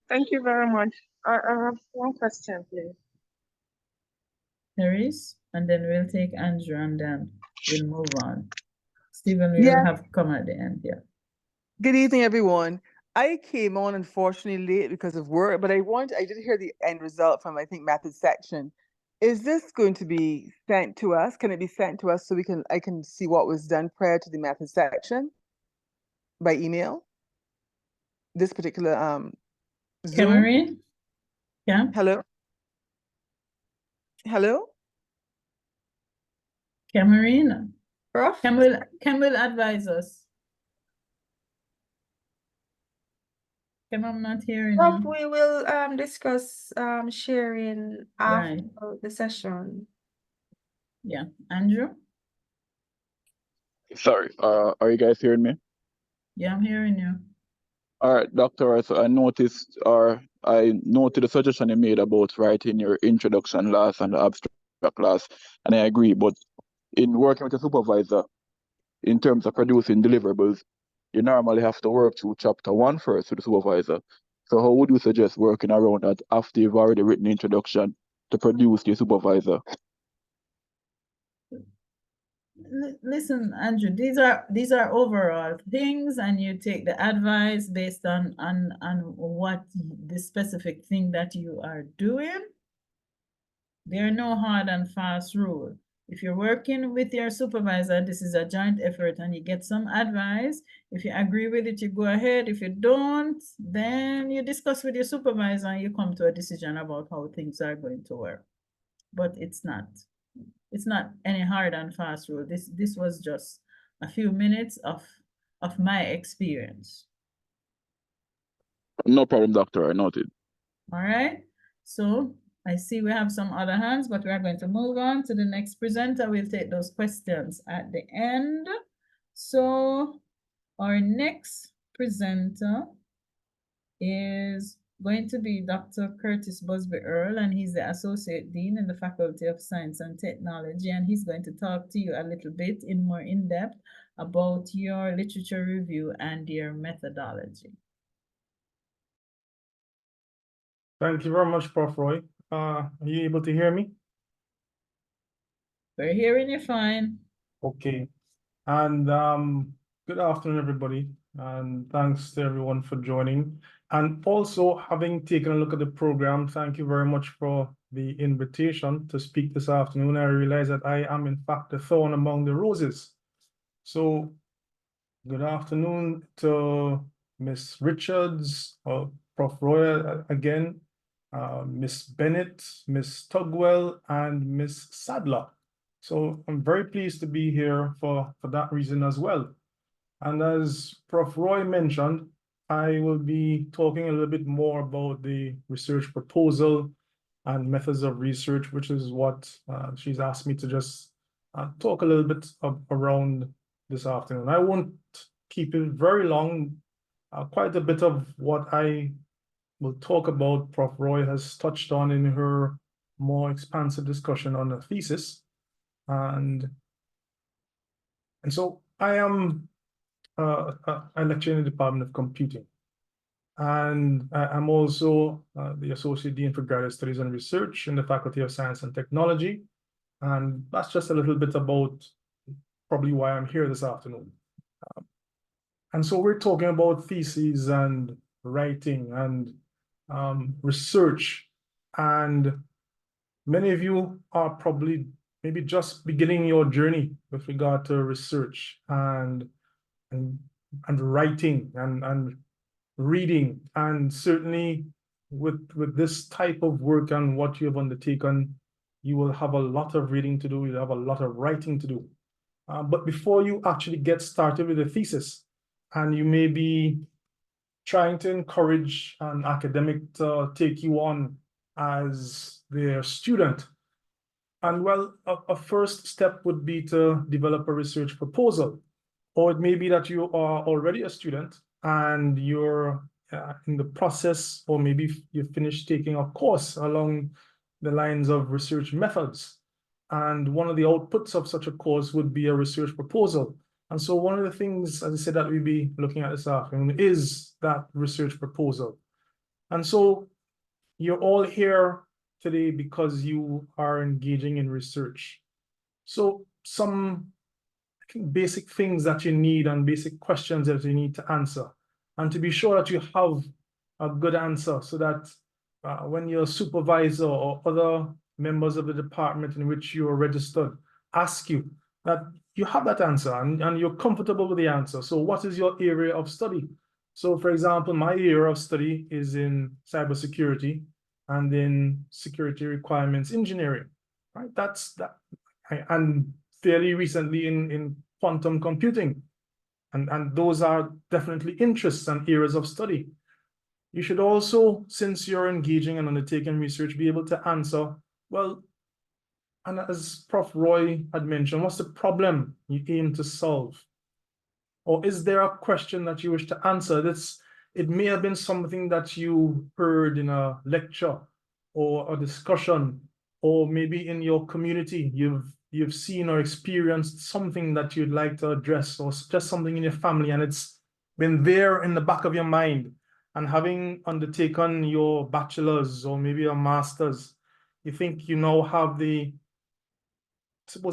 Thank you very much. I have one question, please. There is, and then we'll take Andrew and then we'll move on. Stephen, we Yeah. will have come at the end here. Good evening, everyone. I came on unfortunately late because of work, but I did hear the end result from, I think, method section. Is this going to be sent to us? Can it be sent to us so I can see what was done prior to the method section by email? This particular Zoom. Cameron? Yeah. Hello? Hello? Cameron? Prof? Can will advise us? Cam, I'm not hearing Prof, you. we will discuss sharing after Right. the session. Yeah. Andrew? Sorry, are you guys hearing me? Yeah, I'm hearing you. All right, Doctor, so I noted the suggestion you made about writing your introduction last and the abstract class, and I agree, but in working with a supervisor, in terms of producing deliverables, you normally have to work through chapter 1 first with the supervisor. So how would you suggest working around that after you've already written the introduction to produce the supervisor? Listen, Andrew, these are overall things, and you take the advice based on what the specific thing that you are doing. There are no hard and fast rule. If you're working with your supervisor, this is a joint effort and you get some advice. If you agree with it, you go ahead. If you don't, then you discuss with your supervisor and you come to a decision about how things are going to work. But it's not any hard and fast rule. This was just a few minutes of my experience. No problem, Doctor, I noted. All right. So I see we have some other hands, but we are going to move on to the next presenter. We'll take those questions at the end. So our next presenter is going to be Dr. Curtis Busby Earl, and he's the Associate Dean in the Faculty of Science and Technology, and he's going to talk to you a little bit more in depth about your literature review and your methodology. Thank you very much, Prof. Roy. Are you able to hear me? We're hearing you fine. Okay. And good afternoon, everybody. And thanks to everyone for joining. And also, having taken a look at the program, thank you very much for the invitation to speak this afternoon. I realize that I am, in fact, the thorn among the roses. So, good afternoon to Ms. Richards, or Prof. Roy again, Miss Bennett, Miss Tugwell, and Miss Sadler. So I'm very pleased to be here for that reason as well. And as Prof. Roy mentioned, I will be talking a little bit more about the research proposal and methods of research, which is what she's asked me to just talk a little bit around this afternoon. I won't keep it very long. Quite a bit of what I will talk about, Prof. Roy has touched on in her more expansive discussion on the thesis. And so I am I lecture in the Department of Computing. And I'm also the Associate Dean for Graduate Studies and Research in the Faculty of Science and Technology. And that's just a little bit about probably why I'm here this afternoon. And so we're talking about theses and writing and research. And many of you are probably maybe just beginning your journey with regard to research and writing and reading. And certainly with this type of work and what you have undertaken, you will have a lot of reading to do, you'll have a lot of writing to do. But before you actually get started with a thesis, and you may be trying to encourage an academic to take you on as their student, And well, a first step would be to develop a research proposal. Or it may be that you are already a student and you're in the process, or maybe you finished taking a course along the lines of research methods. And one of the outputs of such a course would be a research proposal. And so one of the things, as I said, that we'll be looking at this afternoon is that research proposal. And so you're all here today because you are engaging in research. So some basic things that you need and basic questions that you need to answer, and to be sure that you have a good answer so that when your supervisor or other members of the department in which you are registered ask you, that you have that answer and you're comfortable with the answer. So what is your area of study? So for example, my area of study is in cybersecurity and in security requirements engineering, right? That's that. And fairly recently in quantum computing. And those are definitely interests and areas of study. You should also, since you're engaging and undertaking research, be able to answer, well, and as Prof. Roy had mentioned, what's the problem you aim to solve? Or is there a question that you wish to answer? It may have been something that you heard in a lecture or a discussion, or maybe in your community, you've seen or experienced something that you'd like to address, or just something in your family, and it's been there in the back of your mind. And having undertaken your bachelor's or maybe a master's, you think you now have the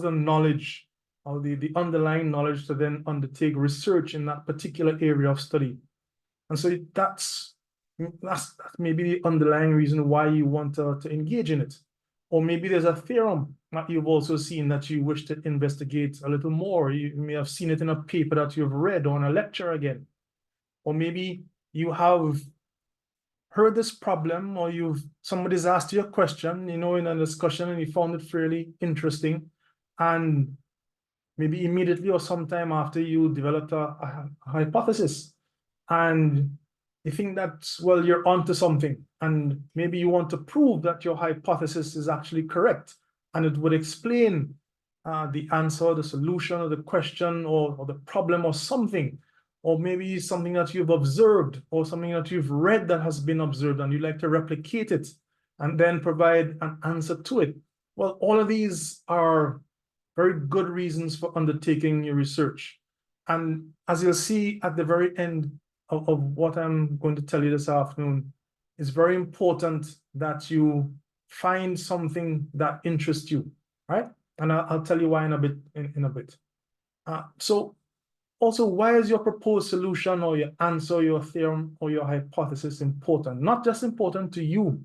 knowledge or the underlying knowledge to then undertake research in that particular area of study. And so that's maybe the underlying reason why you want to engage in it. Or maybe there's a theorem that you've also seen that you wish to investigate a little more. You may have seen it in a paper that you've read or in a lecture again. Or maybe you have heard this problem, or somebody's asked you a question, in a discussion, and you found it fairly interesting. And maybe immediately or sometime after, you developed a hypothesis. And you think that, well, you're onto something. And maybe you want to prove that your hypothesis is actually correct. And it would explain the answer, the solution, or the question, or the problem, or something. Or maybe something that you've observed, or something that you've read that has been observed, and you'd like to replicate it and then provide an answer to it. Well, all of these are very good reasons for undertaking your research. And as you'll see at the very end of what I'm going to tell you this afternoon, it's very important that you find something that interests you, right? And I'll tell you why in a bit. So also, why is your proposed solution or your answer, your theorem, or your hypothesis important? Not just important to you,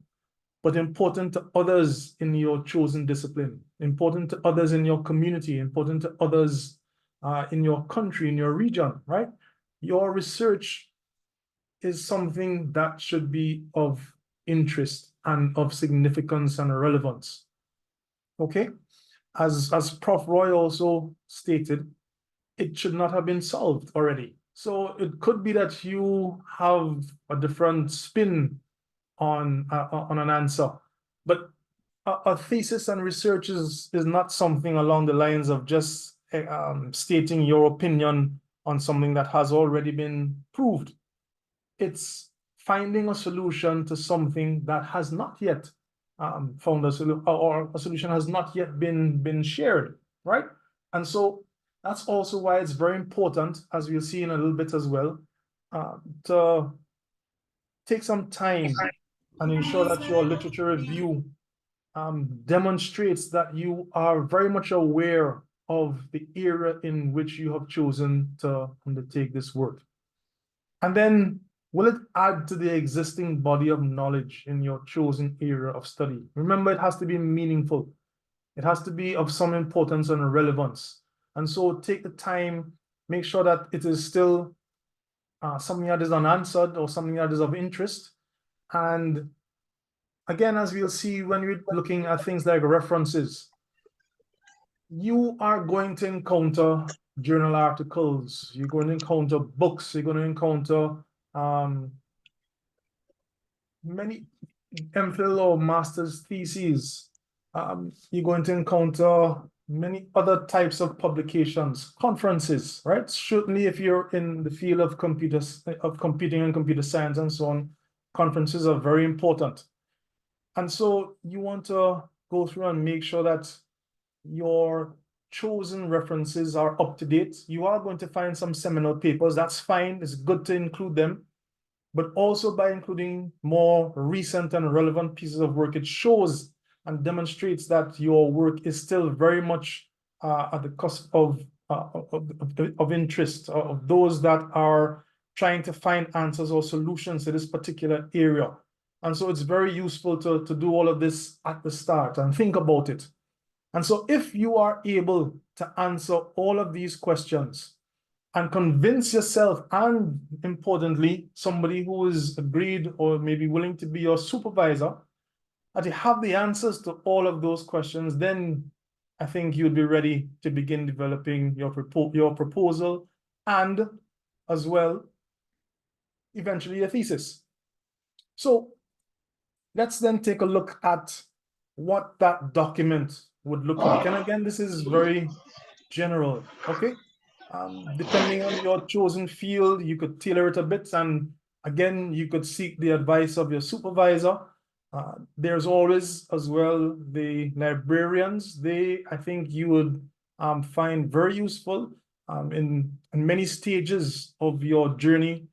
but important to others in your chosen discipline, important to others in your community, important to others in your country, in your region, right? Your research is something that should be of interest and of significance and relevance. Okay? As Prof. Roy also stated, it should not have been solved already. So it could be that you have a different spin on an answer, but a thesis and research is not something along the lines of just stating your opinion on something that has already been proved. It's finding a solution to something that has not yet found a solution, or a solution has not yet been shared, right? And so that's also why it's very important, as we'll see in a little bit as well, to take some time and ensure that your literature review demonstrates that you are very much aware of the area in which you have chosen to undertake this work. And then, will it add to the existing body of knowledge in your chosen area of study? Remember, it has to be meaningful. It has to be of some importance and relevance. And so take the time, make sure that it is still something that is unanswered or something that is of interest. And again, as we'll see when we're looking at things like references, you are going to encounter journal articles, you're going to encounter books, you're going to encounter many MPhil or master's theses, you're going to encounter many other types of publications, conferences, right? Certainly if you're in the field of computing and computer science and so on, conferences are very important. And so you want to go through and make sure that your chosen references are up to date. You are going to find some seminal papers, that's fine, it's good to include them. But also by including more recent and relevant pieces of work, it shows and demonstrates that your work is still very much at the cusp of interest of those that are trying to find answers or solutions to this particular area. And so it's very useful to do all of this at the start and think about it. And so if you are able to answer all of these questions and convince yourself, and importantly, somebody who is agreed or maybe willing to be your supervisor, that you have the answers to all of those questions, then I think you'd be ready to begin developing your proposal and as well, eventually your thesis. So let's then take a look at what that document would look like. And again, this is very general, okay? Depending on your chosen field, you could tailor it a bit. And again, you could seek the advice of your supervisor. There's always as well the librarians. I think you would find very useful in many stages of your journey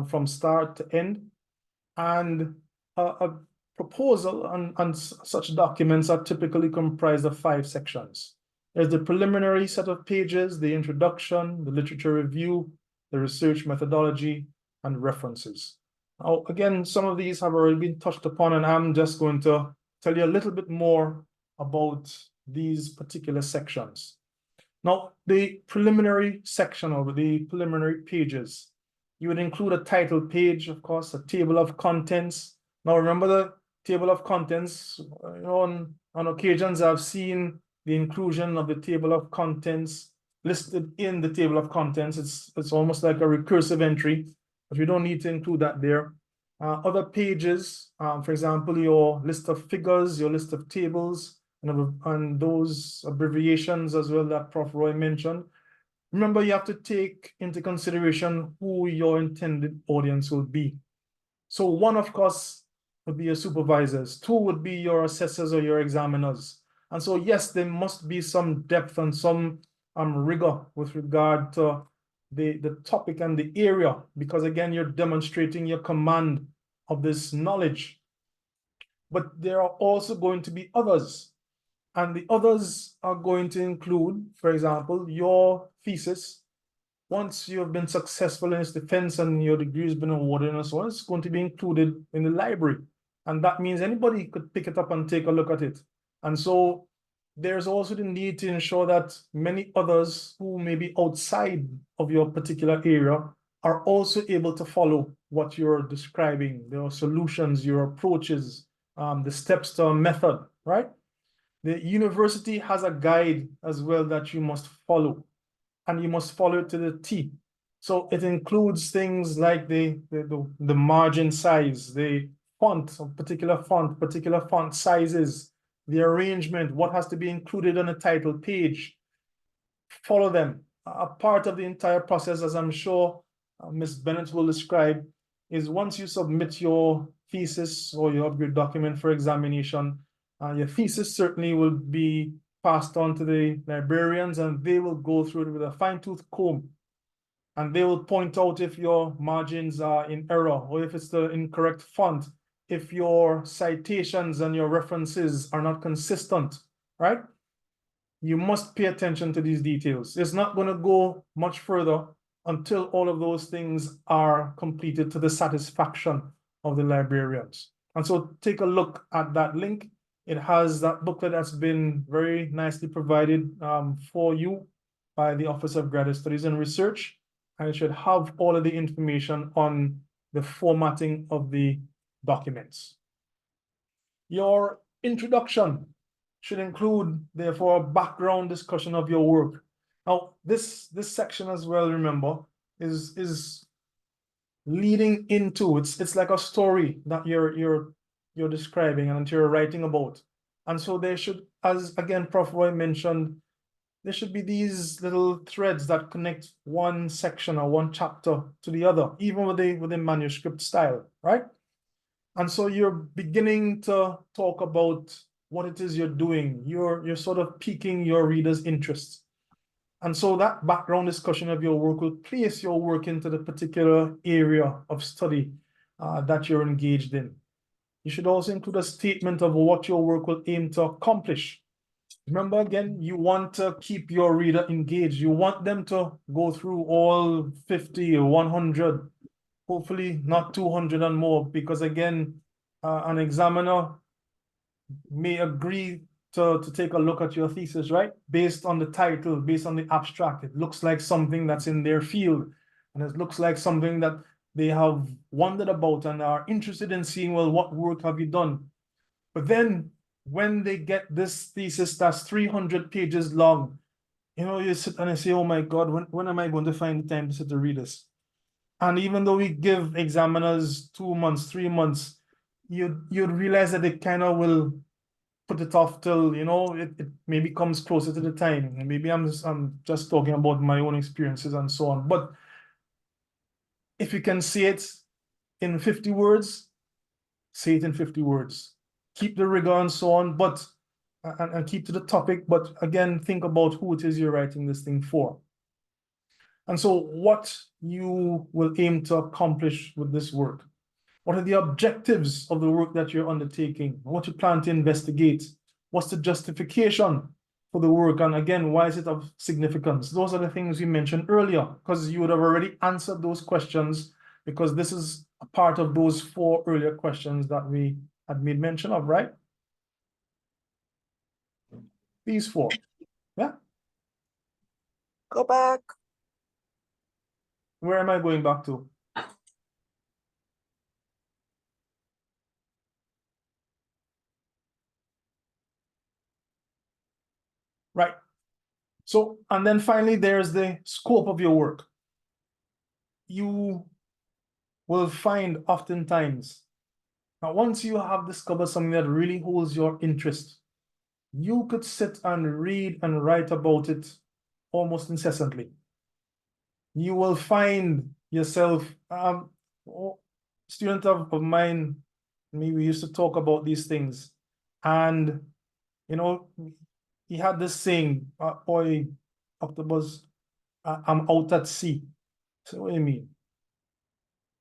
from start to end. And a proposal and such documents are typically comprised of 5 sections. There's the preliminary set of pages, the introduction, the literature review, the research methodology, and references. Now, again, some of these have already been touched upon, and I'm just going to tell you a little bit more about these particular sections. Now, the preliminary section or the preliminary pages, you would include a title page, of course, a table of contents. Now, remember the table of contents, on occasions I've seen the inclusion of the table of contents listed in the table of contents. It's almost like a recursive entry, but we don't need to include that there. Other pages, for example, your list of figures, your list of tables, and those abbreviations as well that Prof. Roy mentioned. Remember, you have to take into consideration who your intended audience will be. So 1, of course, would be your supervisors. 2 would be your assessors or your examiners. And so, yes, there must be some depth and some rigor with regard to the topic and the area, because again, you're demonstrating your command of this knowledge. But there are also going to be others. And the others are going to include, for example, your thesis. Once you have been successful in its defense and your degree has been awarded and so on, it's going to be included in the library. And that means anybody could pick it up and take a look at it. And so there's also the need to ensure that many others who may be outside of your particular area are also able to follow what you're describing, your solutions, your approaches, the steps to a method, right? The university has a guide as well that you must follow, and you must follow it to the T. So it includes things like the margin size, the font, particular font sizes, the arrangement, what has to be included on a title page. Follow them. A part of the entire process, as I'm sure Ms. Bennett will describe, is once you submit your thesis or your upgrade document for examination, your thesis certainly will be passed on to the librarians, and they will go through it with a fine-tooth comb, and they will point out if your margins are in error or if it's the incorrect font, if your citations and your references are not consistent, right? You must pay attention to these details. It's not going to go much further until all of those things are completed to the satisfaction of the librarians. And so take a look at that link. It has that booklet that's been very nicely provided for you by the Office of Graduate Studies and Research, and it should have all of the information on the formatting of the documents. Your introduction should include, therefore, a background discussion of your work. Now, this section as well, remember, is leading into, it's like a story that you're describing and you're writing about. And so there should, as again, Prof. Roy mentioned, there should be these little threads that connect one section or one chapter to the other, even with the manuscript style, right? And so you're beginning to talk about what it is you're doing. You're sort of piquing your reader's interest. And so that background discussion of your work will place your work into the particular area of study that you're engaged in. You should also include a statement of what your work will aim to accomplish. Remember, again, you want to keep your reader engaged. You want them to go through all 50 or 100, hopefully not 200 and more, because again, an examiner may agree to take a look at your thesis, right? Based on the title, based on the abstract. It looks like something that's in their field, and it looks like something that they have wondered about and are interested in seeing, well, what work have you done? But then when they get this thesis that's 300 pages long, you sit and you say, oh my God, when am I going to find the time to sit to read this? And even though we give examiners 2 months, 3 months, you'd realize that they kind of will put it off till, it maybe comes closer to the time. And maybe I'm just talking about my own experiences and so on. But if you can say it in 50 words, say it in 50 words. Keep the rigor and so on, but and keep to the topic. But again, think about who it is you're writing this thing for. And so what you will aim to accomplish with this work. What are the objectives of the work that you're undertaking? What you plan to investigate? What's the justification for the work? And again, why is it of significance? Those are the things we mentioned earlier, because you would have already answered those questions, because this is a part of those 4 earlier questions that we had made mention of, right? These 4. Yeah. Go back. Where am I going back to? Right. So, and then finally, there's the scope of your work. You will find oftentimes, now once you have discovered something that really holds your interest, you could sit and read and write about it almost incessantly. You will find yourself, student of mine, we used to talk about these things, and he had this saying, "Oi, octopus, I'm out at sea." So what do you mean?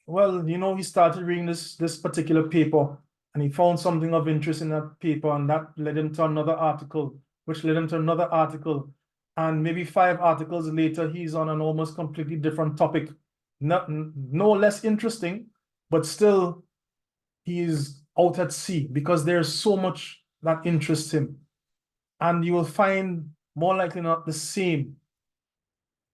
Well, he started reading this particular paper, and he found something of interest in that paper, and that led him to another article, which led him to another article. And maybe 5 articles later, he's on an almost completely different topic. No less interesting, but still he's out at sea because there's so much that interests him. And you will find more likely not the same.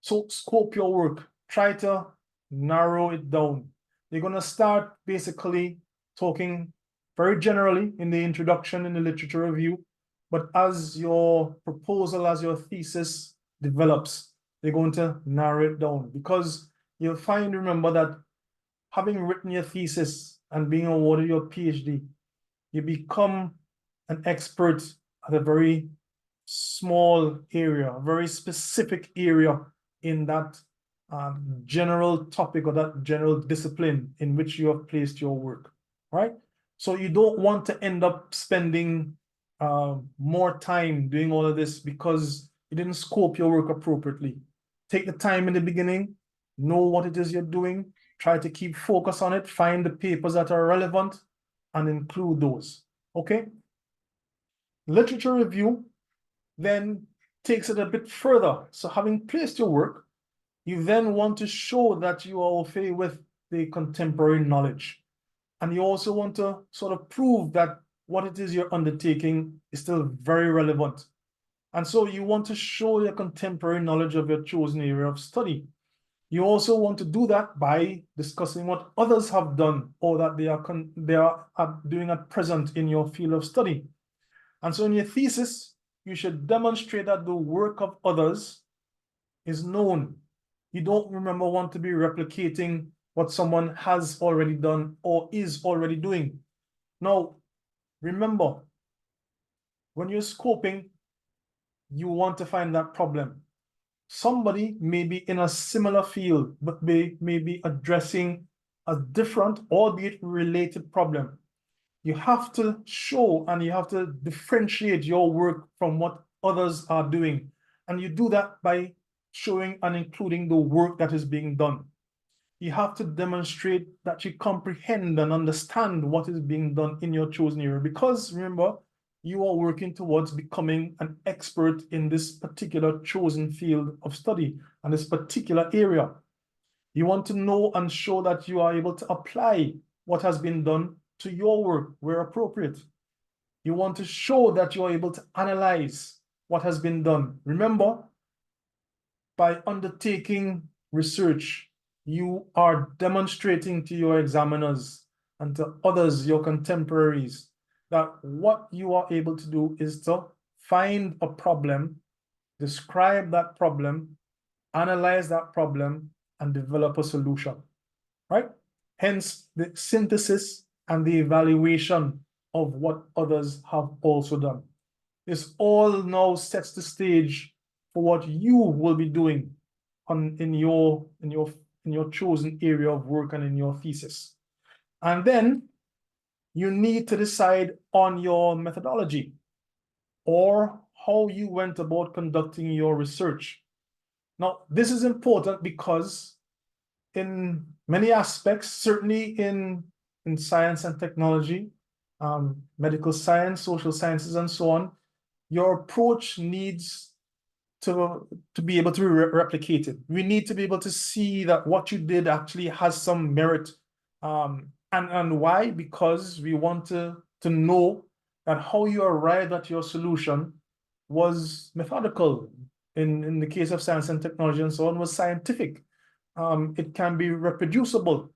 So scope your work, try to narrow it down. You're going to start basically talking very generally in the introduction, in the literature review, but as your proposal, as your thesis develops, you're going to narrow it down, because you'll find, remember, that having written your thesis and being awarded your PhD, you become an expert at a very small area, a very specific area in that general topic or that general discipline in which you have placed your work, right? So you don't want to end up spending more time doing all of this because you didn't scope your work appropriately. Take the time in the beginning, know what it is you're doing, try to keep focus on it, find the papers that are relevant and include those, okay? Literature review then takes it a bit further. So having placed your work, you then want to show that you are au fait with the contemporary knowledge. And you also want to sort of prove that what it is you're undertaking is still very relevant. And so you want to show your contemporary knowledge of your chosen area of study. You also want to do that by discussing what others have done or that they are doing at present in your field of study. And so in your thesis, you should demonstrate that the work of others is known. You don't want to be replicating what someone has already done or is already doing. Now, remember, when you're scoping, you want to find that problem. Somebody may be in a similar field, but may be addressing a different, albeit related problem. You have to show and you have to differentiate your work from what others are doing. And you do that by showing and including the work that is being done. You have to demonstrate that you comprehend and understand what is being done in your chosen area, because remember, you are working towards becoming an expert in this particular chosen field of study and this particular area. You want to know and show that you are able to apply what has been done to your work where appropriate. You want to show that you are able to analyze what has been done. Remember, by undertaking research, you are demonstrating to your examiners and to others, your contemporaries, that what you are able to do is to find a problem, describe that problem, analyze that problem, and develop a solution, right? Hence the synthesis and the evaluation of what others have also done. This all now sets the stage for what you will be doing in your chosen area of work and in your thesis. And then you need to decide on your methodology or how you went about conducting your research. Now, this is important because in many aspects, certainly in science and technology, medical science, social sciences, and so on, your approach needs to be able to be replicated. We need to be able to see that what you did actually has some merit. And why? Because we want to know that how you arrived at your solution was methodical. In the case of science and technology and so on, was scientific. It can be reproducible,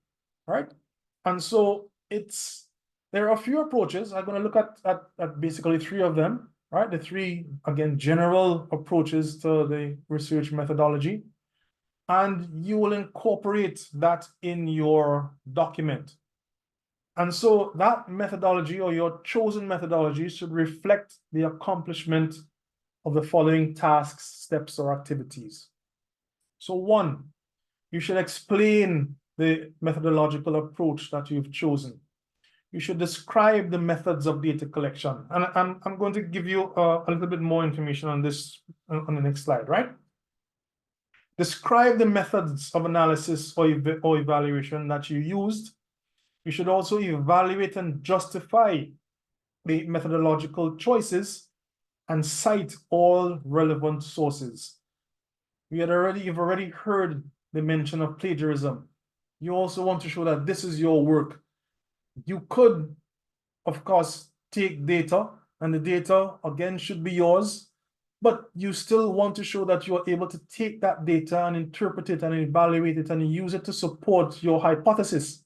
right? And so there are a few approaches. I'm going to look at basically three of them, right? The three, again, general approaches to the research methodology. And you will incorporate that in your document. And so that methodology or your chosen methodology should reflect the accomplishment of the following tasks, steps, or activities. So 1, you should explain the methodological approach that you've chosen. You should describe the methods of data collection. And I'm going to give you a little bit more information on this on the next slide, right? Describe the methods of analysis or evaluation that you used. You should also evaluate and justify the methodological choices and cite all relevant sources. You've already heard the mention of plagiarism. You also want to show that this is your work. You could, of course, take data, and the data, again, should be yours, but you still want to show that you are able to take that data and interpret it and evaluate it and use it to support your hypothesis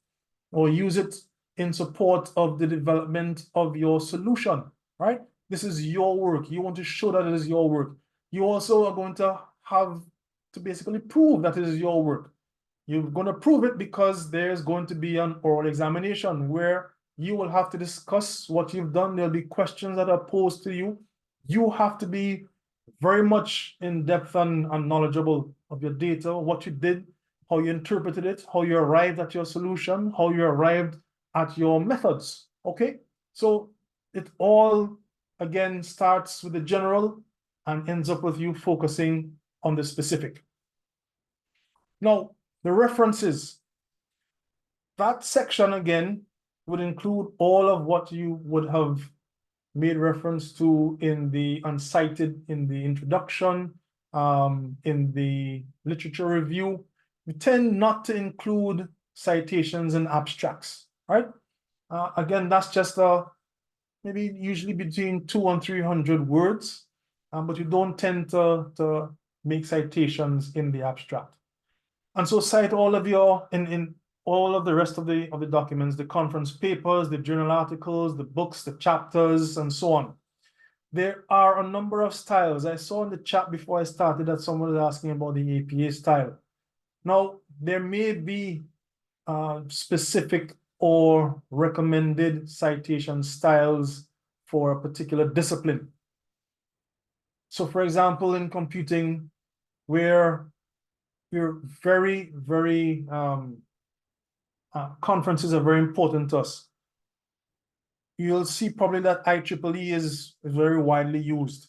or use it in support of the development of your solution, right? This is your work. You want to show that it is your work. You also are going to have to basically prove that it is your work. You're going to prove it because there's going to be an oral examination where you will have to discuss what you've done. There'll be questions that are posed to you. You have to be very much in depth and knowledgeable of your data, what you did, how you interpreted it, how you arrived at your solution, how you arrived at your methods, okay? So it all, again, starts with the general and ends up with you focusing on the specific. Now, the references. That section, again, would include all of what you would have made reference to in the uncited, in the introduction, in the literature review. We tend not to include citations and abstracts, right? Again, that's just maybe usually between 200 and 300 words, but you don't tend to make citations in the abstract. And so cite all of your, in all of the rest of the documents, the conference papers, the journal articles, the books, the chapters, and so on. There are a number of styles. I saw in the chat before I started that someone was asking about the APA style. Now, there may be specific or recommended citation styles for a particular discipline. So for example, in computing, where we're very conferences are very important to us. You'll see probably that IEEE is very widely used,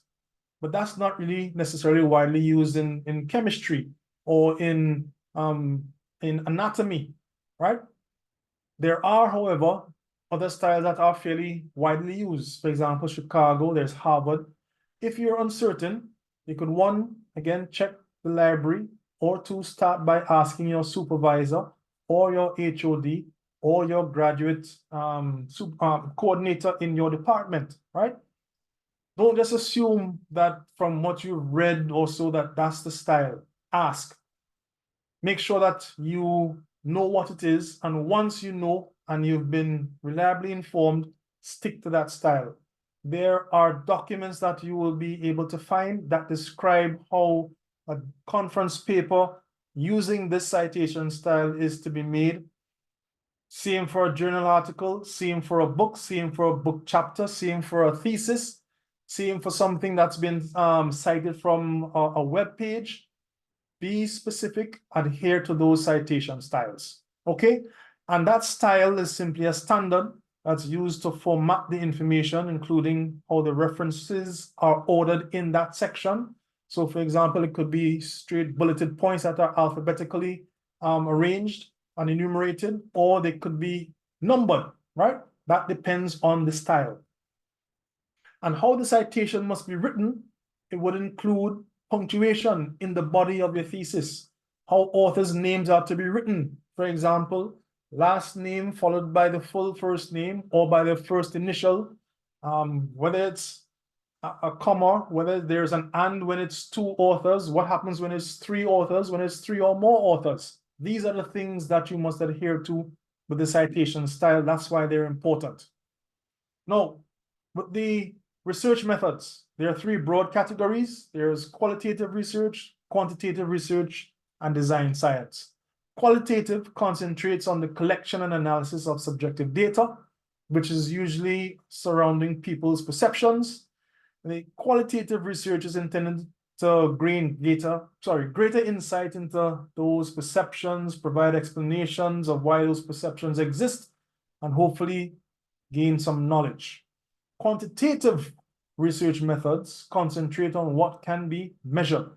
but that's not really necessarily widely used in chemistry or in anatomy, right? There are, however, other styles that are fairly widely used. For example, Chicago, there's Harvard. If you're uncertain, you could, one, again, check the library, or two, start by asking your supervisor or your HOD or your graduate coordinator in your department, right? Don't just assume that from what you've read or so that that's the style. Ask. Make sure that you know what it is, and once you know and you've been reliably informed, stick to that style. There are documents that you will be able to find that describe how a conference paper using this citation style is to be made. Same for a journal article, same for a book, same for a book chapter, same for a thesis, same for something that's been cited from a web page. Be specific, adhere to those citation styles, okay? And that style is simply a standard that's used to format the information, including how the references are ordered in that section. So for example, it could be straight bulleted points that are alphabetically arranged and enumerated, or they could be numbered, right? That depends on the style. And how the citation must be written, it would include punctuation in the body of your thesis, how authors' names are to be written. For example, last name followed by the full first name or by the first initial, whether it's a comma, whether there's an and when it's two authors, what happens when it's three authors, when it's three or more authors. These are the things that you must adhere to with the citation style. That's why they're important. Now, with the research methods, there are three broad categories. There's qualitative research, quantitative research, and design science. Qualitative concentrates on the collection and analysis of subjective data, which is usually surrounding people's perceptions. The qualitative research is intended to gain greater insight into those perceptions, provide explanations of why those perceptions exist, and hopefully gain some knowledge. Quantitative research methods concentrate on what can be measured.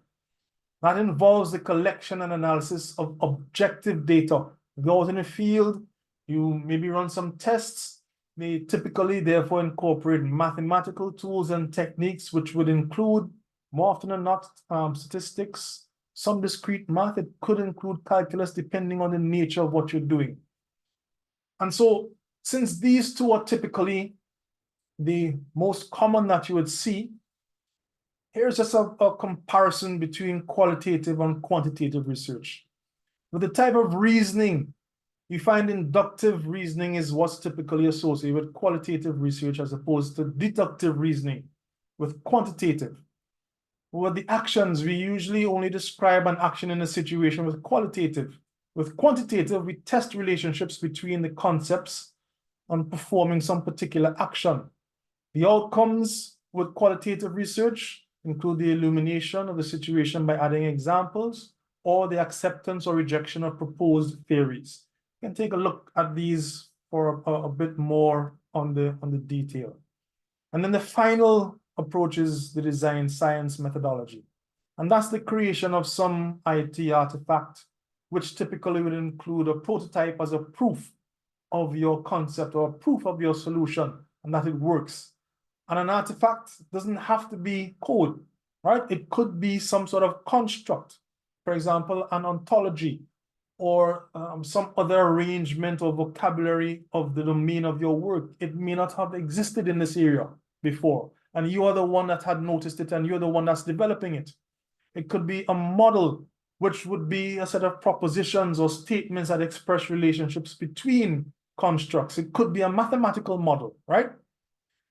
That involves the collection and analysis of objective data. If you're out in the field, you maybe run some tests. They typically therefore incorporate mathematical tools and techniques, which would include, more often than not, statistics, some discrete math. It could include calculus, depending on the nature of what you're doing. And so, since these two are typically the most common that you would see, here's just a comparison between qualitative and quantitative research. With the type of reasoning, you find inductive reasoning is what's typically associated with qualitative research as opposed to deductive reasoning with quantitative. With the actions, we usually only describe an action in a situation with qualitative. With quantitative, we test relationships between the concepts on performing some particular action. The outcomes with qualitative research include the illumination of the situation by adding examples or the acceptance or rejection of proposed theories. You can take a look at these for a bit more on the detail. And then the final approach is the design science methodology. And that's the creation of some IT artifact, which typically would include a prototype as a proof of your concept or proof of your solution and that it works. And an artifact doesn't have to be code, right? It could be some sort of construct, for example, an ontology or some other arrangement or vocabulary of the domain of your work. It may not have existed in this area before, and you are the one that had noticed it and you're the one that's developing it. It could be a model, which would be a set of propositions or statements that express relationships between constructs. It could be a mathematical model, right?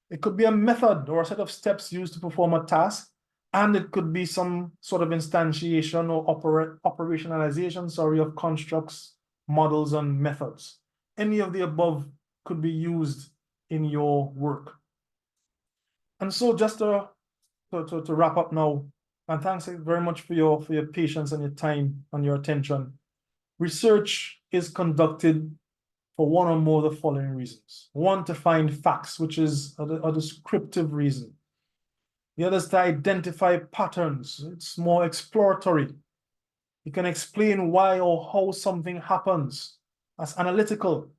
It could be a method or a set of steps used to perform a task, and it could be some sort of instantiation or operationalization, of constructs, models, and methods. Any of the above could be used in your work. And so just to to wrap up now. And thanks very much for your patience and your time and your attention. Research is conducted for one or more of the following reasons. One, to find facts, which is a descriptive reason. The other is to identify patterns. It's more exploratory. You can explain why or how something happens. That's analytical.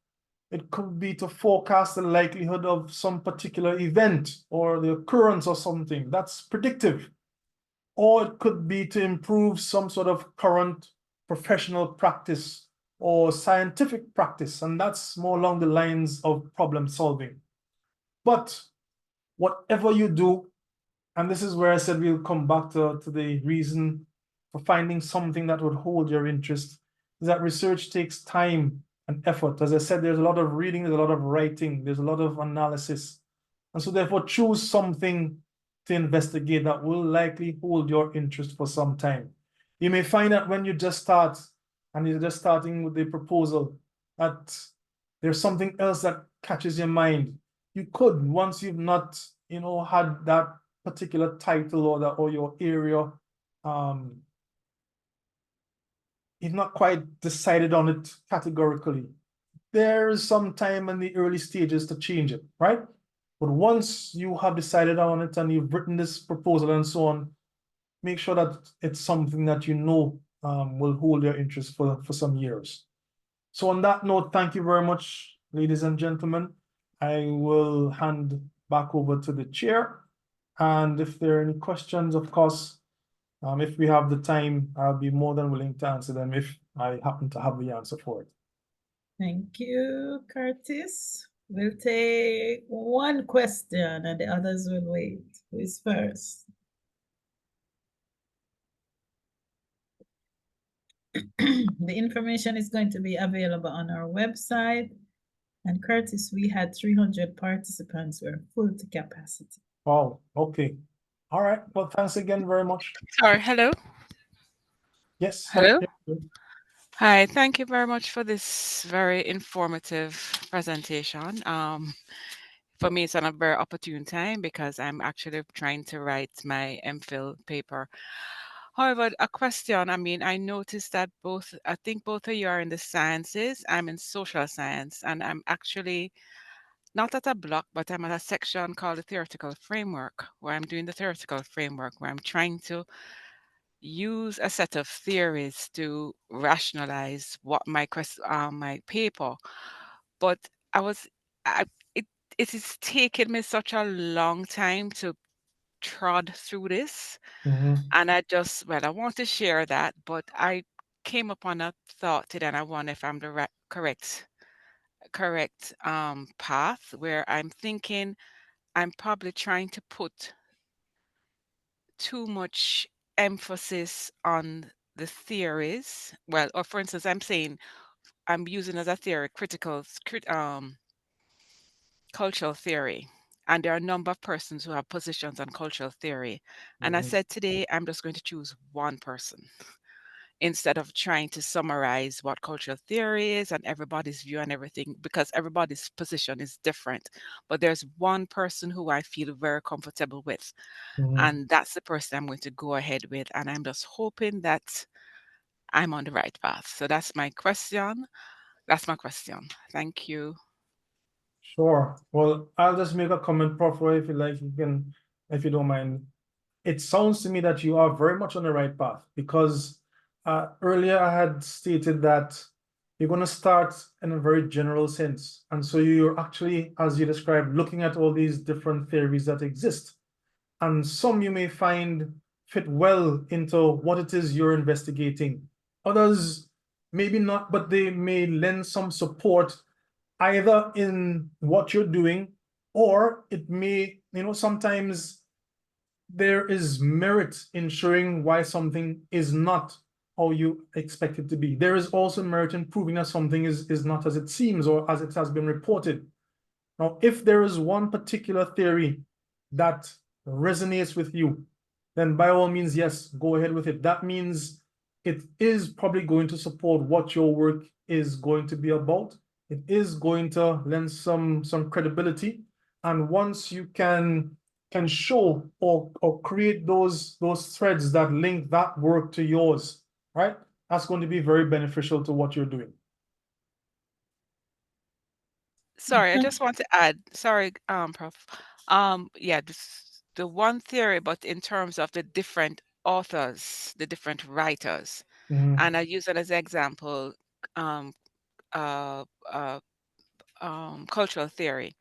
It could be to forecast the likelihood of some particular event or the occurrence of something. That's predictive. Or it could be to improve some sort of current professional practice or scientific practice, and that's more along the lines of problem solving. But whatever you do, and this is where I said we'll come back to the reason for finding something that would hold your interest, is that research takes time and effort. As I said, there's a lot of reading, there's a lot of writing, there's a lot of analysis. And so therefore choose something to investigate that will likely hold your interest for some time. You may find that when you just start and you're just starting with the proposal, that there's something else that catches your mind. You could, once you've not, had that particular title or your area, you've not quite decided on it categorically. There is some time in the early stages to change it, right? But once you have decided on it and you've written this proposal and so on, make sure that it's something that will hold your interest for some years. So on that note, thank you very much, ladies and gentlemen. I will hand back over to the chair. And if there are any questions, of course, if we have the time, I'll be more than willing to answer them if I happen to have the answer for it. Thank you, Curtis. We'll take one question and the others will wait. Who is first? The information is going to be available on our website. And Curtis, we had 300 participants. We're full to capacity. Oh, okay. All right. Well, thanks again very much. Sorry, hello. Yes. Hello. Hi, thank you very much for this very informative presentation. For me, it's on a very opportune time because I'm actually trying to write my MPhil paper. However, a question, I noticed that I think both of you are in the sciences. I'm in social science, and I'm actually not at a block, but I'm at a section called the theoretical framework, where I'm doing the theoretical framework, where I'm trying to use a set of theories to rationalize what my paper. But it is taking me such a long time to trod through this. And I want to share that, but I came upon a thought today, and I wonder if I'm the correct path, where I'm thinking I'm probably trying to put too much emphasis on the theories. Well, or for instance, I'm saying I'm using as a theory cultural theory. And there are a number of persons who have positions on cultural theory. And I said today, I'm just going to choose one person instead of trying to summarize what cultural theory is and everybody's view and everything, because everybody's position is different. But there's one person who I feel very comfortable with. And that's the person I'm going to go ahead with. And I'm just hoping that I'm on the right path. So that's my question. That's my question. Thank you. Sure. Well, I'll just make a comment, Prof. Roy, if you like, you can, if you don't mind. It sounds to me that you are very much on the right path, because earlier I had stated that you're going to start in a very general sense. And so you're actually, as you described, looking at all these different theories that exist. And some you may find fit well into what it is you're investigating. Others, maybe not, but they may lend some support either in what you're doing, or it may, sometimes there is merit in showing why something is not how you expect it to be. There is also merit in proving that something is not as it seems or as it has been reported. Now, if there is one particular theory that resonates with you, then by all means, yes, go ahead with it. That means it is probably going to support what your work is going to be about. It is going to lend some credibility. And once you can can show or create those threads that link that work to yours, right? That's going to be very beneficial to what you're doing. Sorry, I just want to add, sorry, Prof. Yeah, the one theory, but in terms of the different authors, the different writers, Mhm. and I use it as example, um, uh, uh, cultural theory,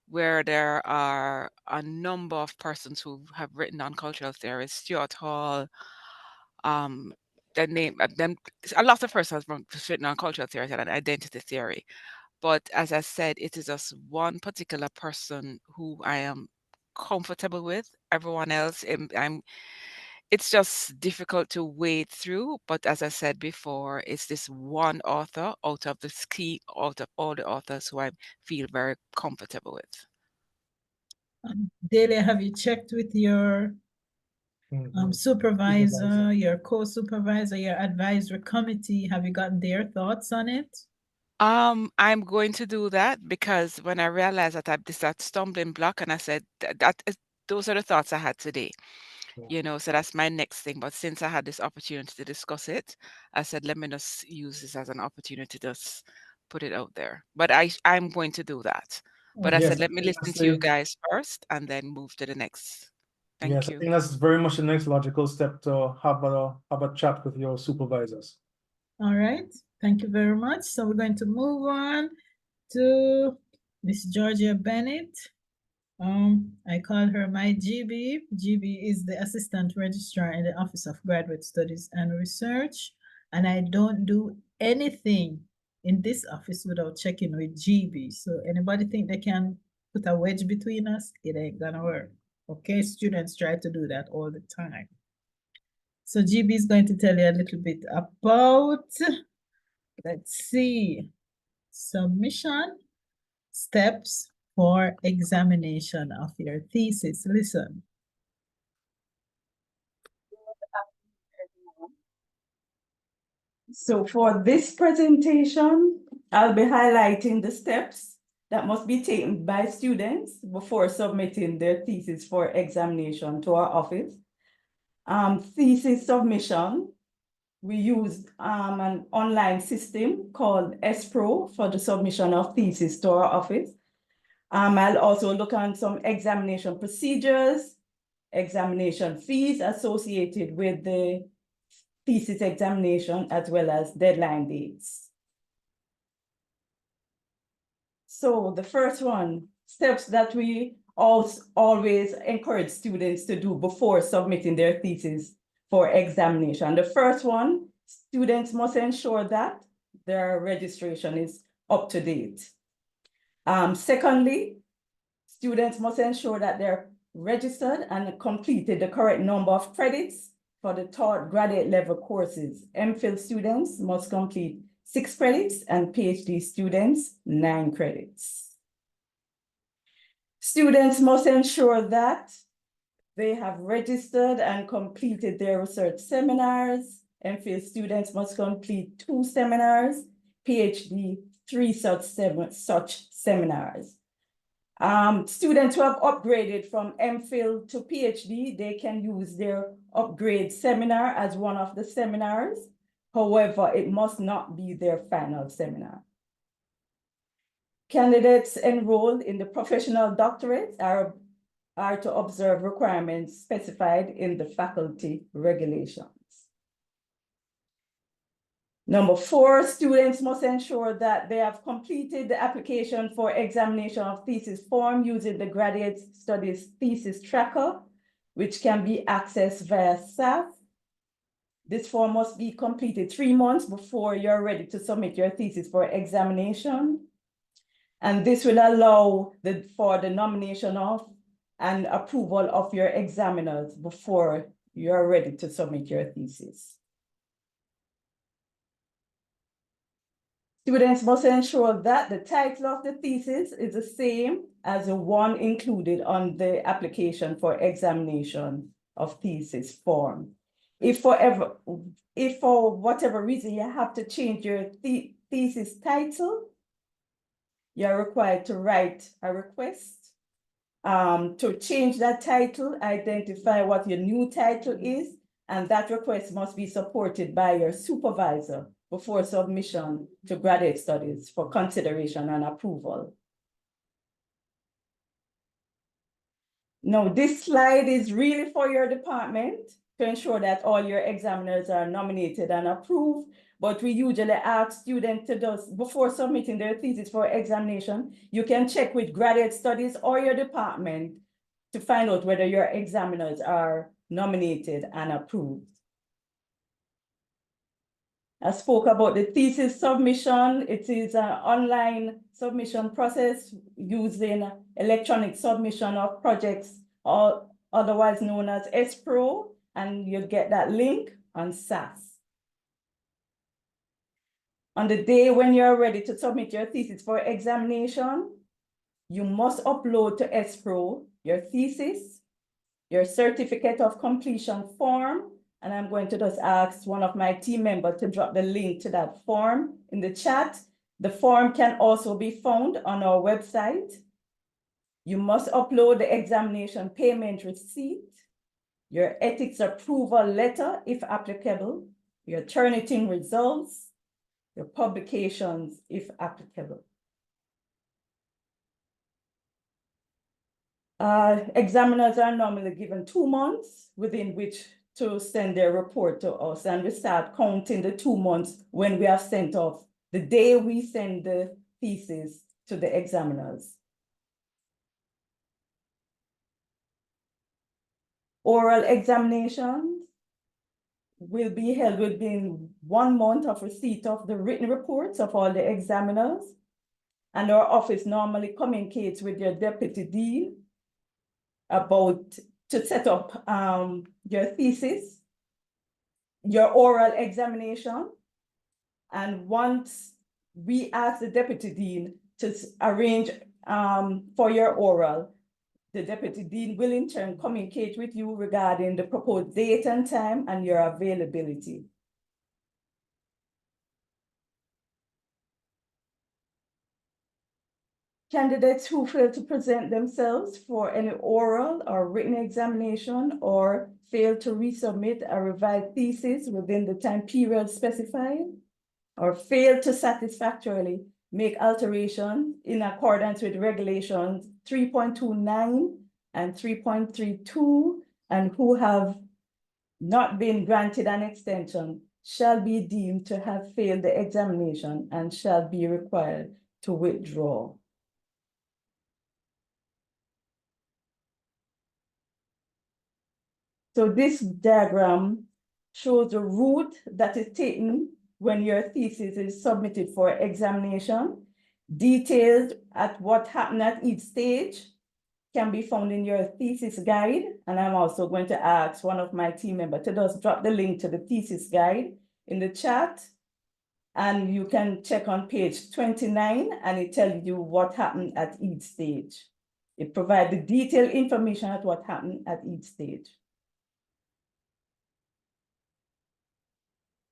where there are a number of persons who have written on cultural theory, Stuart Hall, the name, them, a lot of persons have written on cultural theory and identity theory. But as I said, it is just one particular person who I am comfortable with. Everyone else, it's just difficult to wade through. But as I said before, it's this one author out of out of all the authors who I feel very comfortable with. Delia, have you checked with your supervisor, your co-supervisor, your advisory committee? Have you gotten their thoughts on it? I'm going to do that because when I realized that I had that stumbling block, and I said those are the thoughts I had today. So that's my next thing. But since I had this opportunity to discuss it, I said, let me just use this as an opportunity to just put it out there. But I'm going to do that. But I Yes, said, let me listen to you guys first and then move to the next. Thank you. I think that's very much the next logical step to have a chat with your supervisors. All right, thank you very much. So we're going to move on to Miss Georgia Bennett. I call her my GB. GB is the Assistant Registrar in the Office of Graduate Studies and Research. And I don't do anything in this office without checking with GB. So anybody think they can put a wedge between us? It ain't gonna work. Okay, students try to do that all the time. So GB is going to tell you a little bit about, let's see, submission steps for examination of your thesis. Listen. So for this presentation, I'll be highlighting the steps that must be taken by students before submitting their thesis for examination to our office. Thesis submission, we use an online system called SPRO for the submission of thesis to our office. I'll also look on some examination procedures, examination fees associated with the thesis examination, as well as deadline dates. So the first one, steps that we always encourage students to do before submitting their thesis for examination. The first one, students must ensure that their registration is up to date. Secondly, students must ensure that they're registered and completed the correct number of credits for the taught graduate level courses. MPhil students must complete 6 credits and PhD students 9 credits. Students must ensure that they have registered and completed their research seminars. MPhil students must complete 2 seminars, PhD 3 such seminars. Students who have upgraded from MPhil to PhD, they can use their upgrade seminar as one of the seminars. However, it must not be their final seminar. Candidates enrolled in the professional doctorate are to observe requirements specified in the faculty regulations. Number 4, students must ensure that they have completed the application for examination of thesis form using the Graduate Studies Thesis Tracker, which can be accessed via SAF. This form must be completed 3 months before you're ready to submit your thesis for examination. And this will allow for the nomination of and approval of your examiners before you're ready to submit your thesis. Students must ensure that the title of the thesis is the same as the one included on the application for examination of thesis form. If for whatever reason you have to change your thesis title, you're required to write a request to change that title, identify what your new title is, and that request must be supported by your supervisor before submission to graduate studies for consideration and approval. Now, this slide is really for your department to ensure that all your examiners are nominated and approved, but we usually ask students to do, before submitting their thesis for examination, you can check with graduate studies or your department to find out whether your examiners are nominated and approved. I spoke about the thesis submission. It is an online submission process using electronic submission of projects, or otherwise known as SPRO, and you get that link on SAS. On the day when you're ready to submit your thesis for examination, you must upload to SPRO your thesis, your certificate of completion form, and I'm going to just ask one of my team members to drop the link to that form in the chat. The form can also be found on our website. You must upload the examination payment receipt, your ethics approval letter, if applicable, your Turnitin results, your publications, if applicable. Examiners are normally given 2 months within which to send their report to us, and we start counting the 2 months when we have sent off, the day we send the thesis to the examiners. Oral examinations will be held within 1 month of receipt of the written reports of all the examiners, and our office normally communicates with your deputy dean about to set up your thesis, your oral examination. And once we ask the deputy dean to arrange for your oral, the deputy dean will in turn communicate with you regarding the proposed date and time and your availability. Candidates who fail to present themselves for any oral or written examination or fail to resubmit a revised thesis within the time period specified, or fail to satisfactorily make alterations in accordance with regulations 3.29 and 3.32, and who have not been granted an extension, shall be deemed to have failed the examination and shall be required to withdraw. So this diagram shows the route that is taken when your thesis is submitted for examination. Details at what happened at each stage can be found in your thesis guide. And I'm also going to ask one of my team members to just drop the link to the thesis guide in the chat. And you can check on page 29 and it tells you what happened at each stage. It provides the detailed information at what happened at each stage.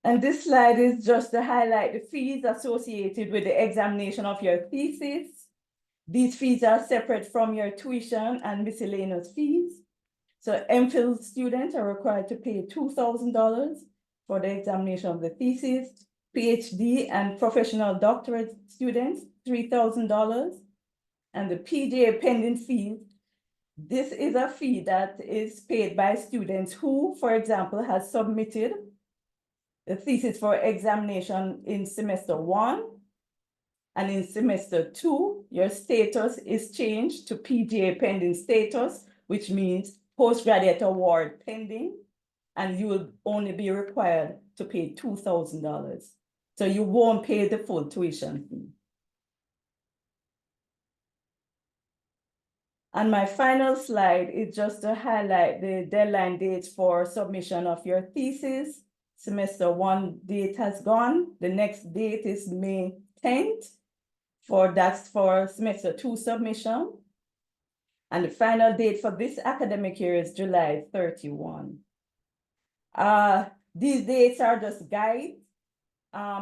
And this slide is just to highlight the fees associated with the examination of your thesis. These fees are separate from your tuition and miscellaneous fees. So MPhil students are required to pay $2,000 for the examination of the thesis. PhD and professional doctorate students, $3,000. And the PJ pending fee, this is a fee that is paid by students who, for example, has submitted the thesis for examination in semester 1, and in semester 2, your status is changed to PGA pending status, which means postgraduate award pending, and you will only be required to pay $2,000. So you won't pay the full tuition fee. And my final slide is just to highlight the deadline dates for submission of your thesis. Semester 1 date has gone. The next date is May 10th. That's for semester 2 submission. And the final date for this academic year is July 31. These dates are just guides.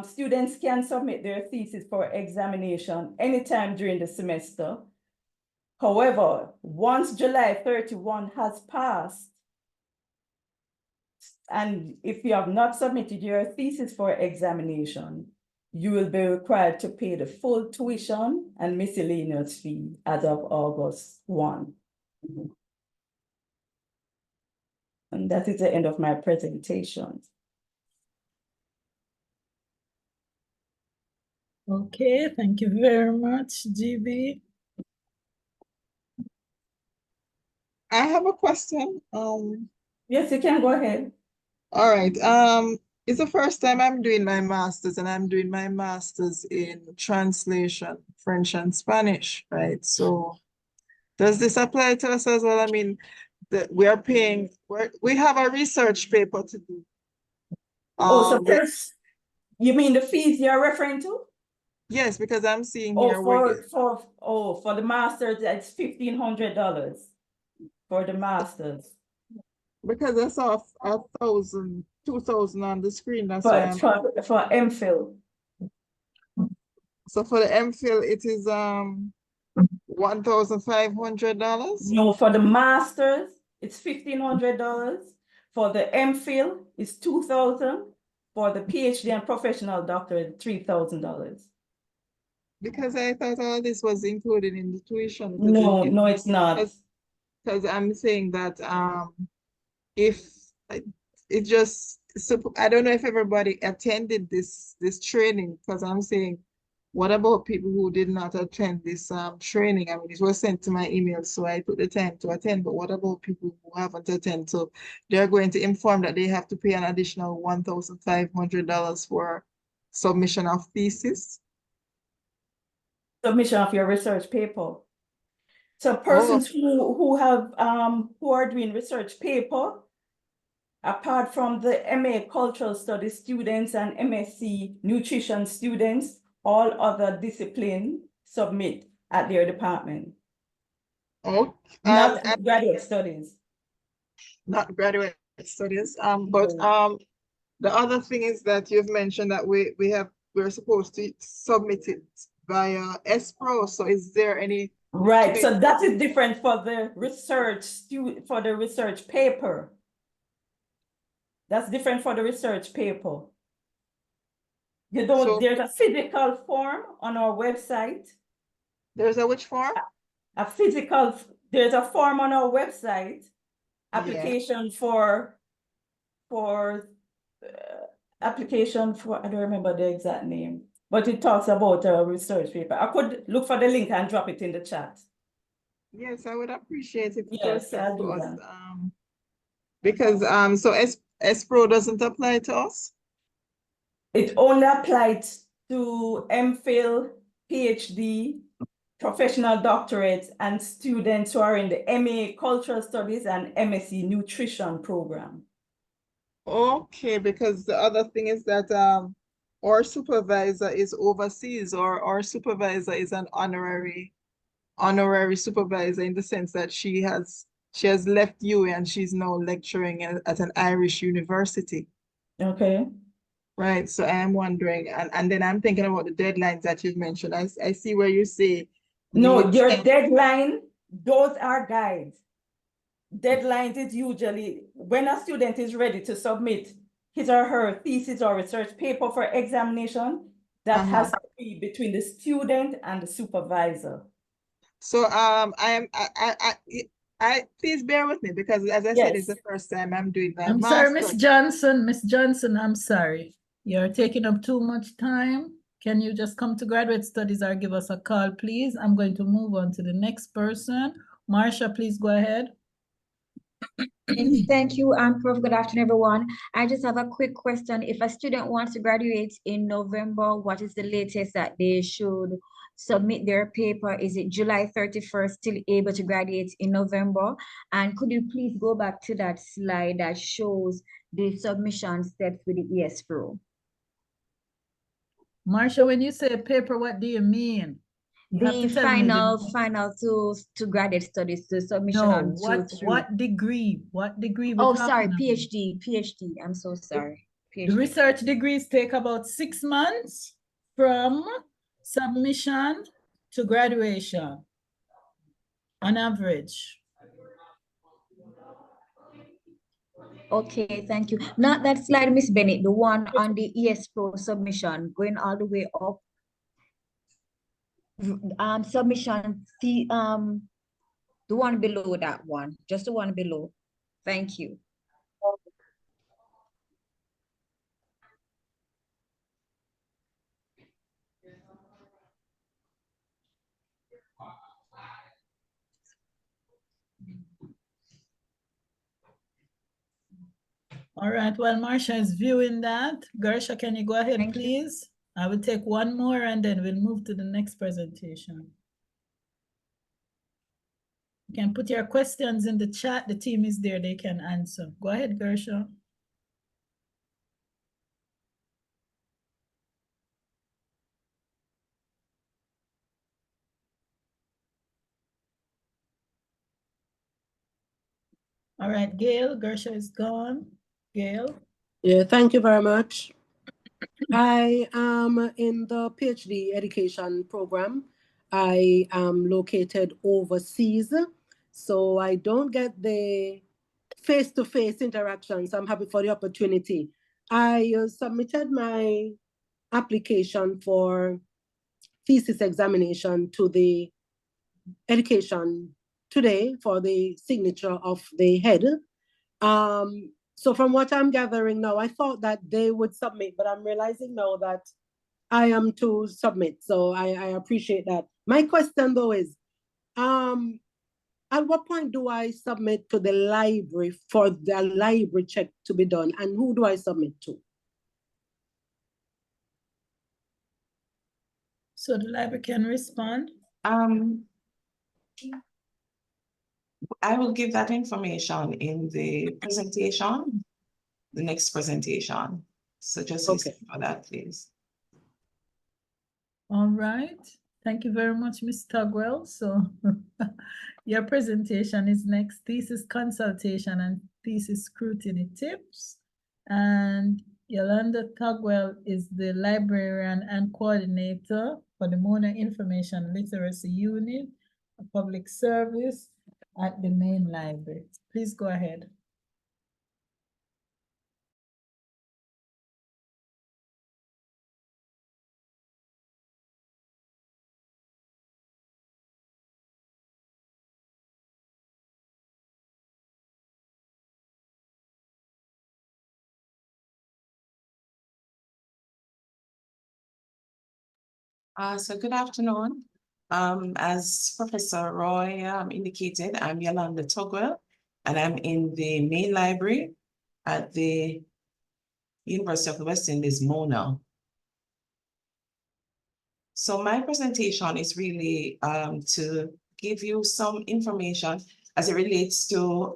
Students can submit their thesis for examination anytime during the semester. However, once July 31 has passed, and if you have not submitted your thesis for examination, you will be required to pay the full tuition and miscellaneous fee as of August 1. And that is the end of my presentation. Okay, thank you very much, GB. I have a question. Yes, you can go ahead. All right. It's the first time I'm doing my master's, and I'm doing my master's in translation, French and Spanish, right? So does this apply to us as well? I mean, we are paying, we have a research paper to do. Oh, so The- first, you mean the fees you're referring to? yes, because I'm seeing Oh, here where for the masters, it's $1,500 for the masters. because I saw 1,000, 2,000 on the screen. That's For, why I'm for MPhil. so for the MPhil, it is $1,500. No, for the masters, it's $1,500. For the MPhil, it's $2,000. For the PhD and professional doctorate, $3,000. Because I thought all this was included in the tuition. No, no, it's not. Because I'm saying that if it just I don't know if everybody attended this training, because I'm saying, what about people who did not attend this training? I mean, it was sent to my email, so I took the time to attend. But what about people who haven't attended? So they're going to inform that they have to pay an additional $1,500 for submission of thesis. Submission of your research paper. So Oh, persons who are doing research paper, apart from the MA Cultural Studies students and MSc Nutrition students, all other disciplines submit at their department. oh, Not graduate studies. not graduate studies. But the other thing is that you've mentioned that we're supposed to submit it via SPRO. So is there any Right, so that is different for the research paper. That's different for the research paper. You don't, So there's a physical form on our website. there's a which form? There's a form on our website, Yeah. application for, I don't remember the exact name, but it talks about a research paper. I could look for the link and drop it in the chat. Yes, I would appreciate it. Yes, I'll do that. Because so SPRO doesn't apply to us? It only applies to MPhil, PhD, professional doctorates, and students who are in the MA Cultural Studies and MSc Nutrition program. Okay, because the other thing is that our supervisor is overseas, or our supervisor is an honorary supervisor, in the sense that she has left UA and she's now lecturing at an Irish university. Okay. Right. So I am wondering, and then I'm thinking about the deadlines that you've mentioned. I see where you say no, your deadline, those are guides. Deadlines is usually when a student is ready to submit his or her thesis or research paper for examination, that has to be between the student and the supervisor. So I please bear with me, because as I said, it's the first time I'm doing that. I'm sorry, Miss Johnson. Miss Johnson, I'm sorry. You're taking up too much time. Can you just come to graduate studies or give us a call, please? I'm going to move on to the next person. Marsha, please go ahead. Yes, thank you, Prof. Good afternoon, everyone. I just have a quick question. If a student wants to graduate in November, what is the latest that they should submit their paper? Is it July 31st, still able to graduate in November? And could you please go back to that slide that shows the submission steps with the ESPRO? Marsha, when you say paper, what do you mean? The final to graduate studies, the submission on what degree? What degree? Oh, sorry, PhD. I'm so sorry. The research degrees take about 6 months from submission to graduation. on average. Okay, thank you. Not that slide, Miss Bennett, the one on the ES Pro submission, going all the way up. Submission, the one below that one, just the one below. Thank you. All right, while Marcia is viewing that, Gersha, can you go ahead, Thank you. please? I will take one more and then we'll move to the next presentation. You can put your questions in the chat. The team is there, they can answer. Go ahead, Gersha. All right, Gail, Gersha is gone. Gail? Yeah, thank you very much. I am in the PhD education program. I am located overseas, so I don't get the face-to-face interactions. I'm happy for the opportunity. I submitted my application for thesis examination to the education today for the signature of the head. So from what I'm gathering now, I thought that they would submit, but I'm realizing now that I am to submit. So I appreciate that. My question though is, at what point do I submit to the library for the library check to be done? And who do I submit to? So the library can respond. I will give that information in the presentation, the next presentation. So just listen for that, please. All right. Thank you very much, Ms. Tugwell. So your presentation is next, thesis consultation and thesis scrutiny tips. And Yolanda Tugwell is the librarian and coordinator for the Mona Information Literacy Unit, a public service at the main library. Please go ahead. So good afternoon. As Professor Roy indicated, I'm Yolanda Tugwell, and I'm in the main library at the University of the West Indies, Mona. So my presentation is really to give you some information as it relates to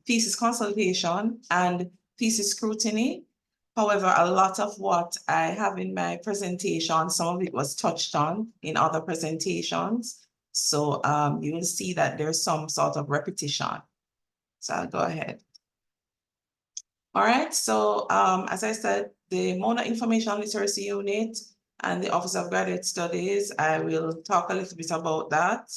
thesis consultation and thesis scrutiny. However, a lot of what I have in my presentation, some of it was touched on in other presentations. So you will see that there's some sort of repetition. So I'll go ahead. All right, so as I said, the Mona Information Literacy Unit and the Office of Graduate Studies, I will talk a little bit about that.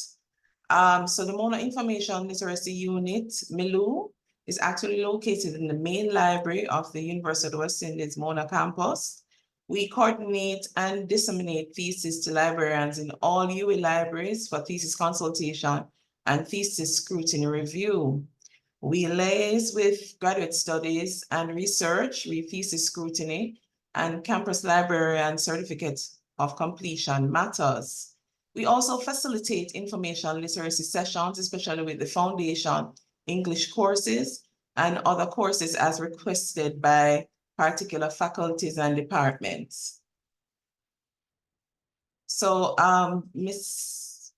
So the Mona Information Literacy Unit, MILU, is actually located in the main library of the University of the West Indies Mona campus. We coordinate and disseminate theses to librarians in all UWI libraries for thesis consultation and thesis scrutiny review. We liaise with graduate studies and research with thesis scrutiny and campus library and certificate of completion matters. We also facilitate information literacy sessions, especially with the foundation English courses and other courses as requested by particular faculties and departments. So Ms.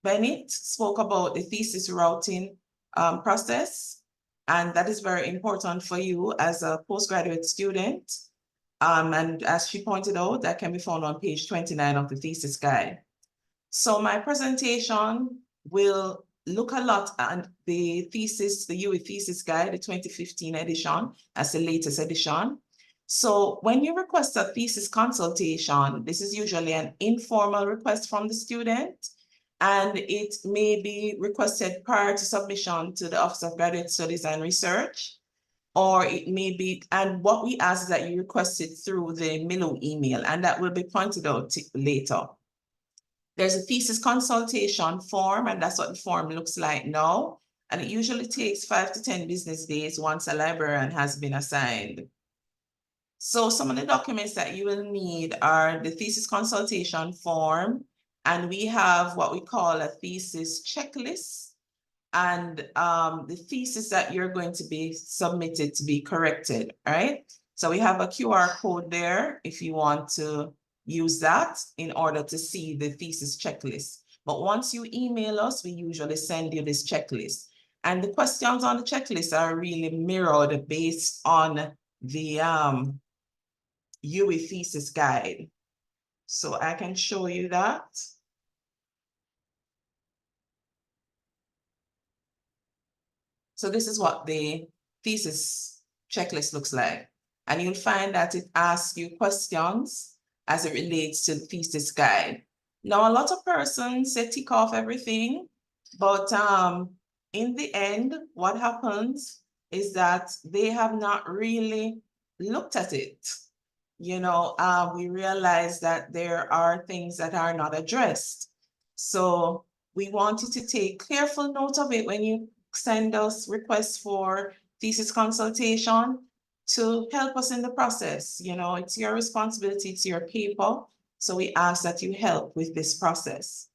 Bennett spoke about the thesis routing process, and that is very important for you as a postgraduate student. And as she pointed out, that can be found on page 29 of the thesis guide. So my presentation will look a lot at the thesis, the UWI thesis guide, the 2015 edition, as the latest edition. So when you request a thesis consultation, this is usually an informal request from the student. and it may be requested prior to submission to the Office of Graduate Studies and Research, or it may be, and what we ask is that you request it through the Milo email, and that will be pointed out later. There's a thesis consultation form, and that's what the form looks like now. And it usually takes 5 to 10 business days once a librarian has been assigned. So some of the documents that you will need are the thesis consultation form, and we have what we call a thesis checklist, and the thesis that you're going to be submitted to be corrected, right? So we have a QR code there if you want to use that in order to see the thesis checklist. But once you email us, we usually send you this checklist. And the questions on the checklist are really mirrored based on the UE thesis guide. So I can show you that. So this is what the thesis checklist looks like. And you'll find that it asks you questions as it relates to the thesis guide. Now, a lot of persons, they tick off everything, but in the end, what happens is that they have not really looked at it. You know, we realize that there are things that are not addressed. So we want you to take careful note of it when you send us requests for thesis consultation to help us in the process. You know, it's your responsibility, it's your paper. So we ask that you help with this process.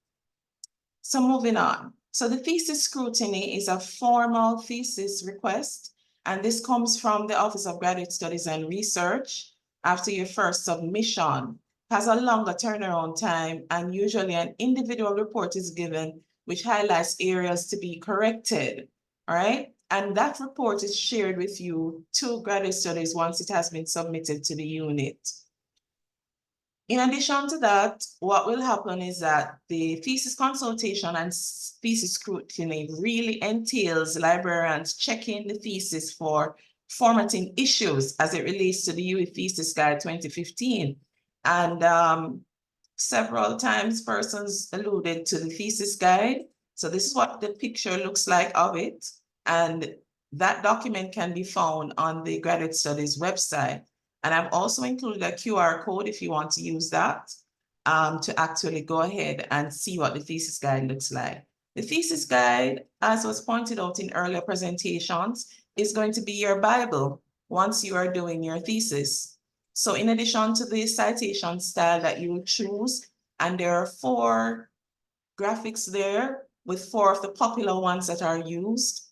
So moving on. So the thesis scrutiny is a formal thesis request, and this comes from the Office of Graduate Studies and Research after your first submission. Has a longer turnaround time, and usually an individual report is given which highlights areas to be corrected, all right? And that report is shared with you to graduate studies once it has been submitted to the unit. In addition to that, what will happen is that the thesis consultation and thesis scrutiny really entails librarians checking the thesis for formatting issues as it relates to the UE Thesis Guide 2015. And several times persons alluded to the thesis guide. So this is what the picture looks like of it. And that document can be found on the Graduate Studies website. And I've also included a QR code if you want to use that to actually go ahead and see what the thesis guide looks like. The thesis guide, as was pointed out in earlier presentations, is going to be your Bible once you are doing your thesis. So in addition to the citation style that you will choose, and there are 4 graphics there with 4 of the popular ones that are used.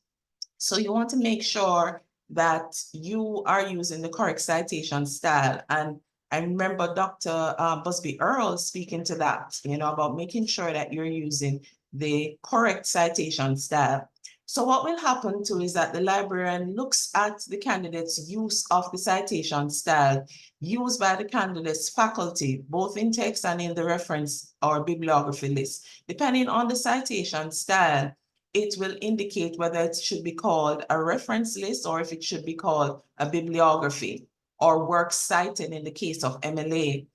So you want to make sure that you are using the correct citation style. And I remember Dr. Busby Earl speaking to that, you know, about making sure that you're using the correct citation style. So what will happen too is that the librarian looks at the candidate's use of the citation style used by the candidate's faculty, both in text and in the reference or bibliography list. Depending on the citation style, it will indicate whether it should be called a reference list or if it should be called a bibliography or works cited in the case of MLA.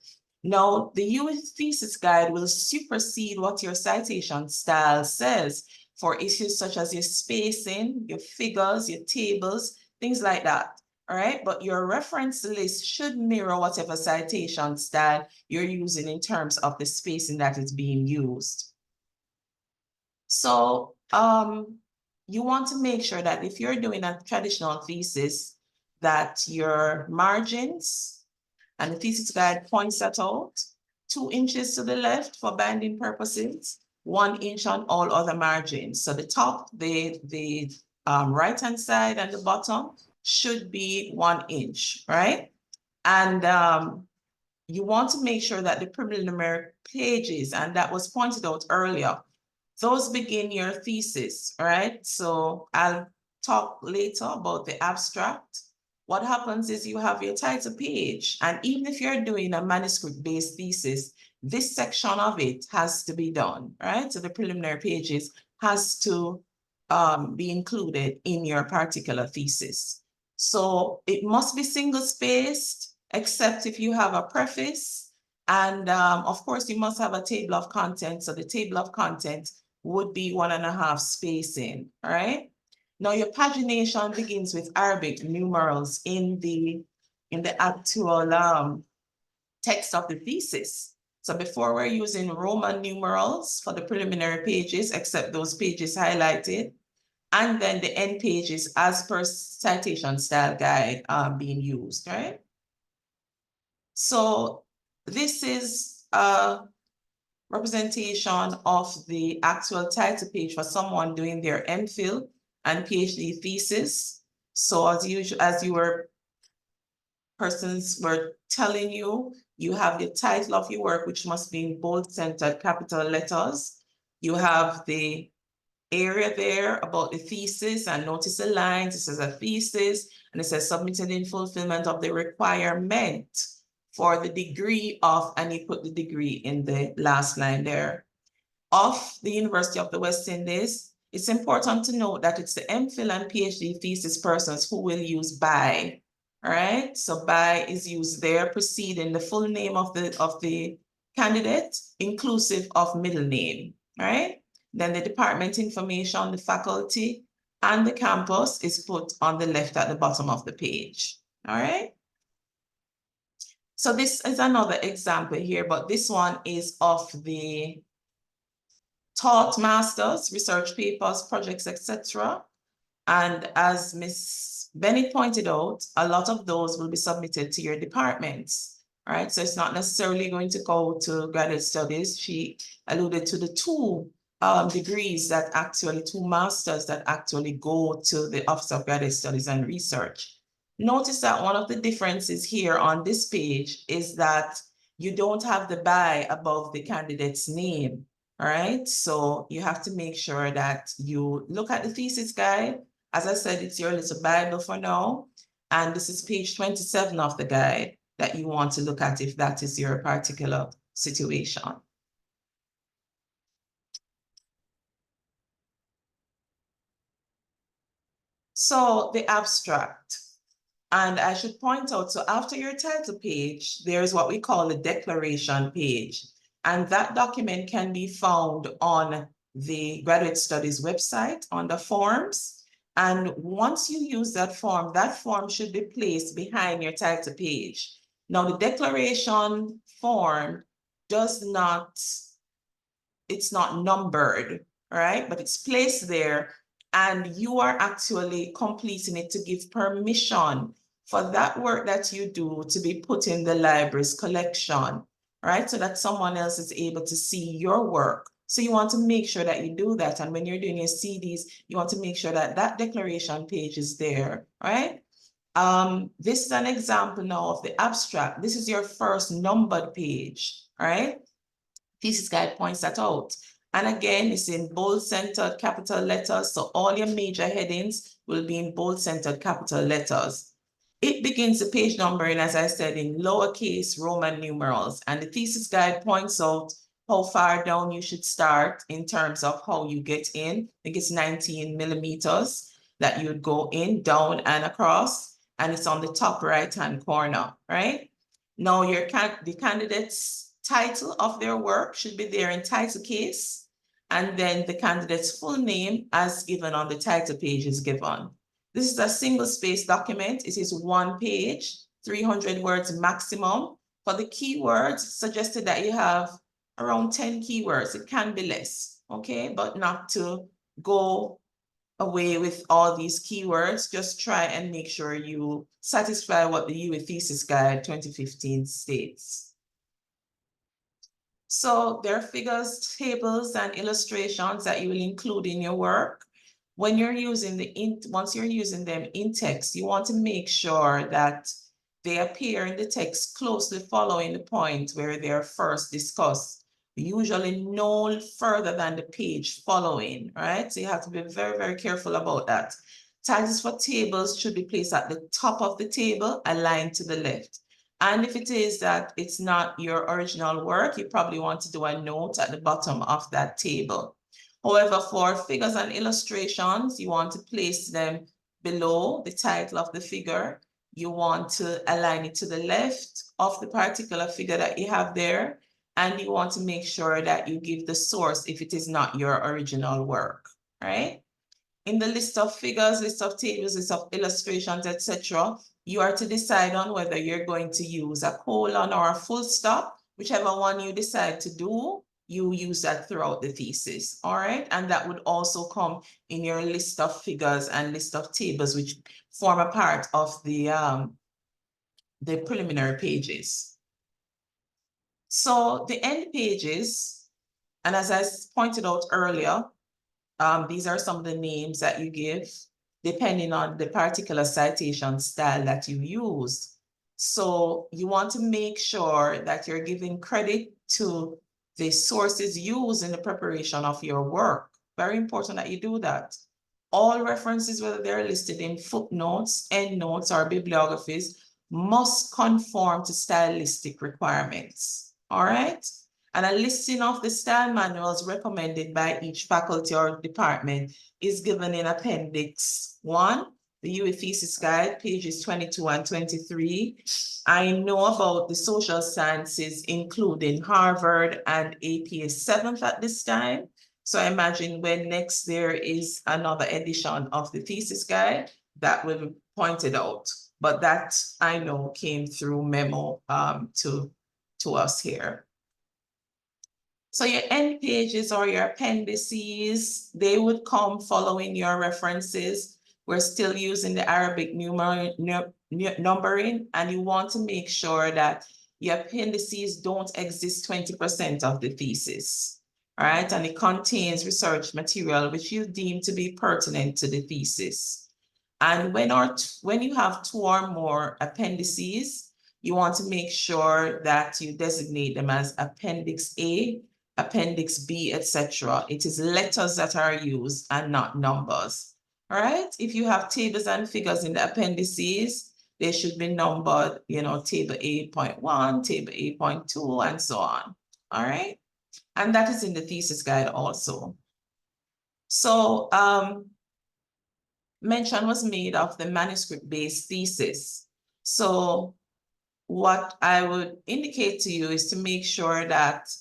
Now, the UE Thesis Guide will supersede what your citation style says for issues such as your spacing, your figures, your tables, things like that. All right, but your reference list should mirror whatever citation style you're using in terms of the spacing that is being used. So you want to make sure that if you're doing a traditional thesis, that your margins, and the thesis guide points that out, 2 inches to the left for binding purposes, 1 inch on all other margins. So the top, the right-hand side and the bottom should be 1 inch, right? And you want to make sure that the preliminary pages, and that was pointed out earlier, those begin your thesis, right? So I'll talk later about the abstract. What happens is you have your title page, and even if you're doing a manuscript-based thesis, this section of it has to be done, right? So the preliminary pages has to be included in your particular thesis. So it must be single-spaced, except if you have a preface, And of course, you must have a table of contents. So the table of contents would be 1.5 spacing, all right? Now your pagination begins with Arabic numerals in the actual text of the thesis. So before we're using Roman numerals for the preliminary pages, except those pages highlighted, and then the end pages as per citation style guide being used, right? So this is a representation of the actual title page for someone doing their MPhil and PhD thesis. So as usual, as your persons were telling you, you have the title of your work, which must be in bold centered capital letters. You have the area there about the thesis, and notice the lines. It says a thesis, and it says submitted in fulfillment of the requirement for the degree of, and you put the degree in the last line there, of the University of the West Indies. It's important to note that it's the MPhil and PhD thesis persons who will use by, all right? So by is used there, preceding the full name of the candidate, inclusive of middle name, all right? Then the department information, the faculty, and the campus is put on the left at the bottom of the page, all right? So this is another example here, but this one is of the taught masters, research papers, projects, etc. And as Ms. Bennett pointed out, a lot of those will be submitted to your departments, right? So it's not necessarily going to go to graduate studies. She alluded to the two degrees that actually, two masters that actually go to the Office of Graduate Studies and Research. Notice that one of the differences here on this page is that you don't have the by above the candidate's name. All right, so you have to make sure that you look at the thesis guide. As I said, it's your little Bible for now. And this is page 27 of the guide that you want to look at if that is your particular situation. So the abstract. And I should point out, so after your title page, there's what we call the declaration page. And that document can be found on the Graduate Studies website under forms. And once you use that form should be placed behind your title page. Now the declaration form it's not numbered, right? But it's placed there and you are actually completing it to give permission for that work that you do to be put in the library's collection, right? So that someone else is able to see your work. So you want to make sure that you do that. And when you're doing your CDs, you want to make sure that that declaration page is there, right? This is an example now of the abstract. This is your first numbered page, right? Thesis guide points that out. And again, it's in bold centered capital letters. So all your major headings will be in bold centered capital letters. It begins the page numbering, as I said, in lowercase Roman numerals. And the thesis guide points out how far down you should start in terms of how you get in. I think it's 19 millimeters that you would go in, down and across. And it's on the top right-hand corner, right? Now the candidate's title of their work should be there in title case. And then the candidate's full name as given on the title page is given. This is a single space document. It is 1 page, 300 words maximum. For the keywords, suggested that you have around 10 keywords. It can be less, okay? But not to go away with all these keywords. Just try and make sure you satisfy what the UA Thesis Guide 2015 states. So there are figures, tables, and illustrations that you will include in your work. When you're using once you're using them in text, you want to make sure that they appear in the text closely following the point where they are first discussed, usually no further than the page following, right? So you have to be very, very careful about that. Titles for tables should be placed at the top of the table, aligned to the left. And if it is that it's not your original work, you probably want to do a note at the bottom of that table. However, for figures and illustrations, you want to place them below the title of the figure. you want to align it to the left of the particular figure that you have there, and you want to make sure that you give the source if it is not your original work, right? In the list of figures, list of tables, list of illustrations, etc., you are to decide on whether you're going to use a colon or a full stop. Whichever one you decide to do, you use that throughout the thesis, all right? And that would also come in your list of figures and list of tables, which form a part of the preliminary pages. So the end pages, and as I pointed out earlier, these are some of the names that you give depending on the particular citation style that you use. So you want to make sure that you're giving credit to the sources used in the preparation of your work. Very important that you do that. All references, whether they're listed in footnotes, endnotes, or bibliographies, must conform to stylistic requirements. All right? And a listing of the style manuals recommended by each faculty or department is given in Appendix 1, the UE Thesis Guide, pages 22 and 23. I know about the social sciences, including Harvard and APA 7th at this time. So I imagine when next there is another edition of the Thesis Guide, that will be pointed out. But that I know came through memo to us here. So your end pages or your appendices, they would come following your references. We're still using the Arabic numbering, and you want to make sure that your appendices don't exist 20% of the thesis, all right? And it contains research material which you deem to be pertinent to the thesis. And when you have 2 or more appendices, you want to make sure that you designate them as Appendix A, Appendix B, etc. It is letters that are used and not numbers. All right. If you have tables and figures in the appendices, they should be numbered, you know, table 8.1, table 8.2, and so on. All right. And that is in the thesis guide also. So mention was made of the manuscript-based thesis. So what I would indicate to you is to make sure that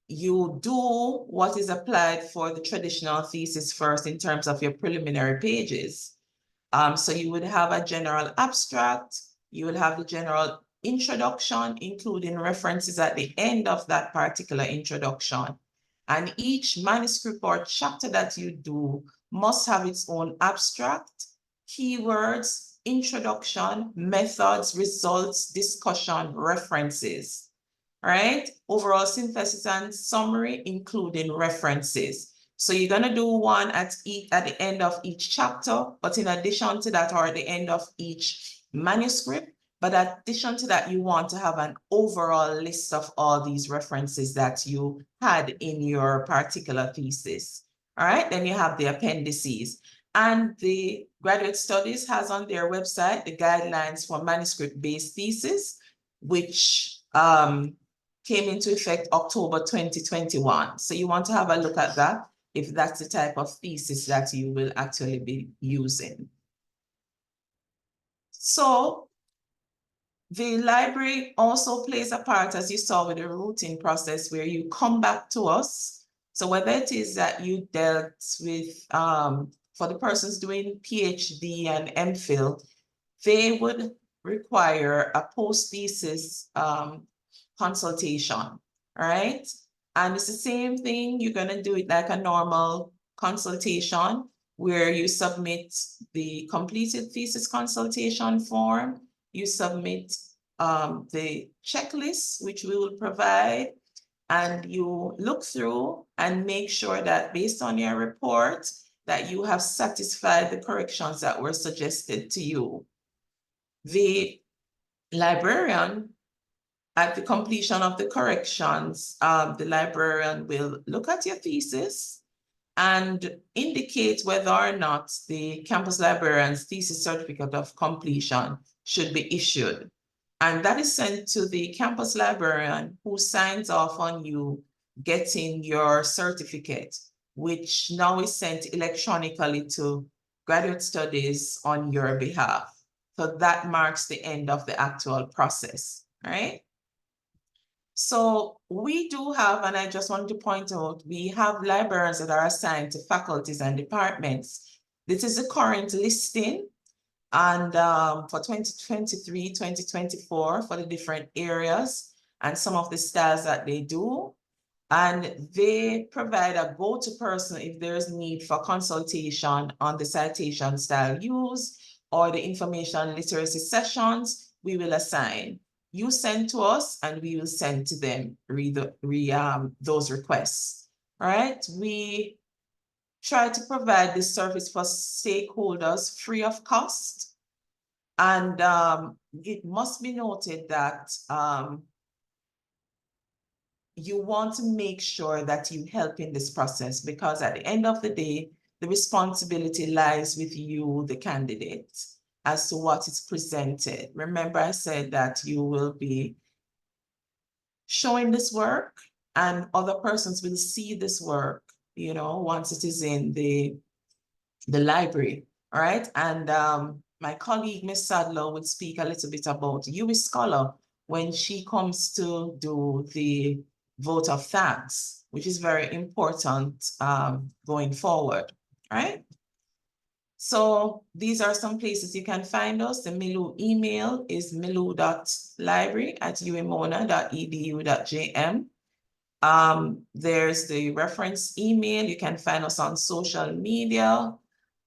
you do what is applied for the traditional thesis first in terms of your preliminary pages. So you would have a general abstract, you would have the general introduction, including references at the end of that particular introduction. And each manuscript or chapter that you do must have its own abstract, keywords, introduction, methods, results, discussion, references. All right, overall synthesis and summary, including references. So you're gonna do one at the end of each chapter, but in addition to that, or at the end of each manuscript, but in addition to that, you want to have an overall list of all these references that you had in your particular thesis. All right, then you have the appendices. And the Graduate Studies has on their website the guidelines for manuscript-based thesis, which came into effect October 2021. So you want to have a look at that if that's the type of thesis that you will actually be using. So the library also plays a part, as you saw with the routing process, where you come back to us. So whether it is that you dealt with, for the persons doing PhD and MPhil, they would require a post-thesis consultation, right? And it's the same thing. You're going to do it like a normal consultation where you submit the completed thesis consultation form, you submit the checklist, which we will provide, and you look through and make sure that based on your report that you have satisfied the corrections that were suggested to you. The librarian, at the completion of the corrections, the librarian will look at your thesis and indicate whether or not the campus librarian's thesis certificate of completion should be issued. And that is sent to the campus librarian, who signs off on you getting your certificate, which now is sent electronically to Graduate Studies on your behalf. So that marks the end of the actual process, right? So we do have, and I just want to point out, we have librarians that are assigned to faculties and departments. This is the current listing, and for 2023, 2024, for the different areas and some of the styles that they do. And they provide a go-to person if there's need for consultation on the citation style use or the information literacy sessions, we will assign. You send to us and we will send to them those requests. All right, we try to provide this service for stakeholders free of cost. And it must be noted that you want to make sure that you help in this process, because at the end of the day, the responsibility lies with you, the candidate, as to what is presented. Remember, I said that you will be showing this work and other persons will see this work, you know, once it is in the library, all right? And my colleague, Ms. Sadler, will speak a little bit about UWI Scholar when she comes to do the vote of thanks, which is very important going forward, right? So these are some places you can find us. The Milu email is milu.library@uwimona.edu.jm. There's the reference email. You can find us on social media.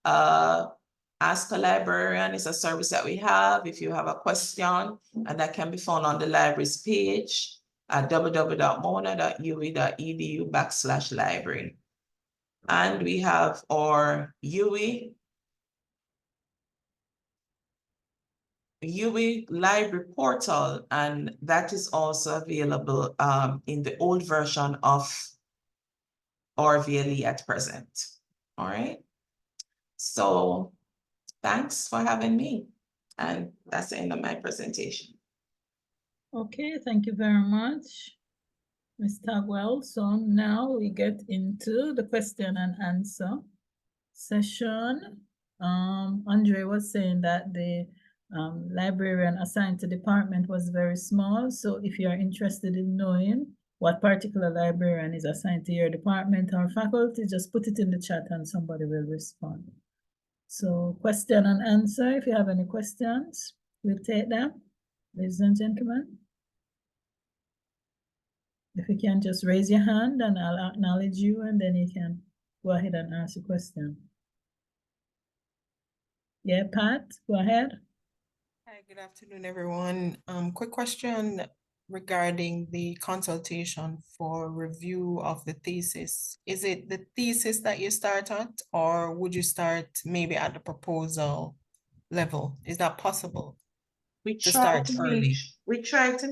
Ask a Librarian is a service that we have if you have a question, and that can be found on the library's page at www.mona.uwi.edu/library. And we have our UWI library portal, and that is also available in the old version of RVLE at present. All right. So thanks for having me. And that's the end of my presentation. Okay, thank you very much, Ms. Tagwell. So now we get into the question and answer session. Andre was saying that the librarian assigned to department was very small. So if you are interested in knowing what particular librarian is assigned to your department or faculty, just put it in the chat and somebody will respond. So question and answer, if you have any questions, we'll take them, ladies and gentlemen. If you can just raise your hand and I'll acknowledge you, and then you can go ahead and ask a question. Yeah, Pat, go ahead. Hi, good afternoon, everyone. Quick question regarding the consultation for review of the thesis. Is it the thesis that you start at, or would you start maybe at the proposal level? Is that possible? We To try start to early.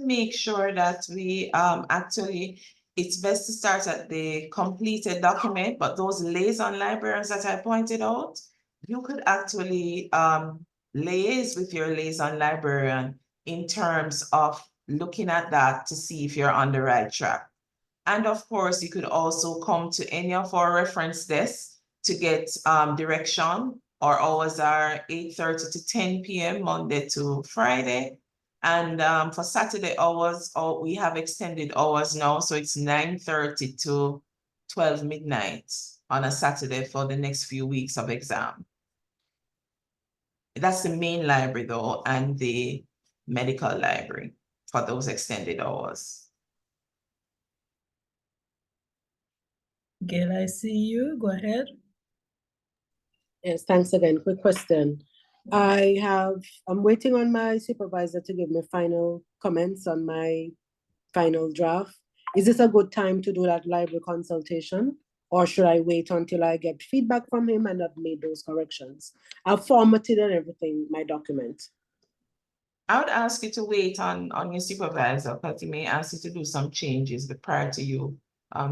make sure that we actually, it's best to start at the completed document, but those liaison librarians that I pointed out, you could actually liaise with your liaison librarian in terms of looking at that to see if you're on the right track. And of course, you could also come to any of our reference desks to get direction. Our hours are 8:30 to 10 p.m. Monday to Friday. And for Saturday hours, we have extended hours now. So it's 9:30 to 12 midnight on a Saturday for the next few weeks of exam. That's the main library though, and the medical library for those extended hours. Gail, I see you. Go ahead. Yes, thanks again. Quick question. I'm waiting on my supervisor to give me final comments on my final draft. Is this a good time to do that library consultation? Or should I wait until I get feedback from him and I've made those corrections? I've formatted and everything, my document. I would ask you to wait on your supervisor, because he may ask you to do some changes prior to you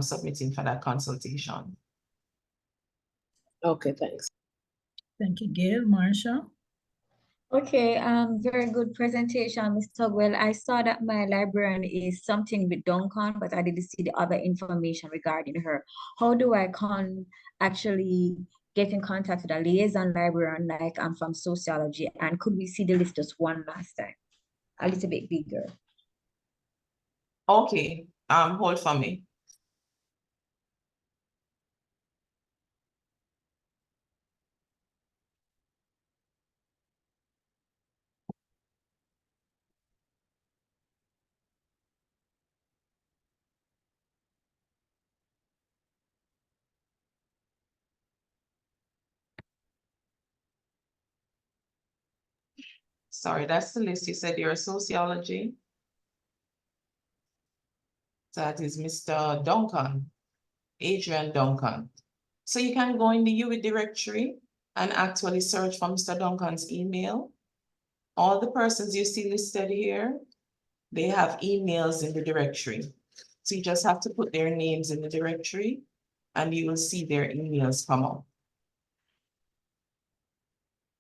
submitting for that consultation. Okay, thanks. Thank you, Gail. Marsha? Okay, very good presentation, Mr. Well. I saw that my librarian is something with Duncan, but I didn't see the other information regarding her. How do I actually get in contact with a liaison librarian like I'm from sociology, and could we see the list just one last time? A little bit bigger. Okay, hold for me. Sorry, that's the list. You said you're sociology. That is Mr. Duncan, Adrian Duncan. So you can go in the UWI directory and actually search for Mr. Duncan's email. All the persons you see listed here, they have emails in the directory. So you just have to put their names in the directory and you will see their emails come up.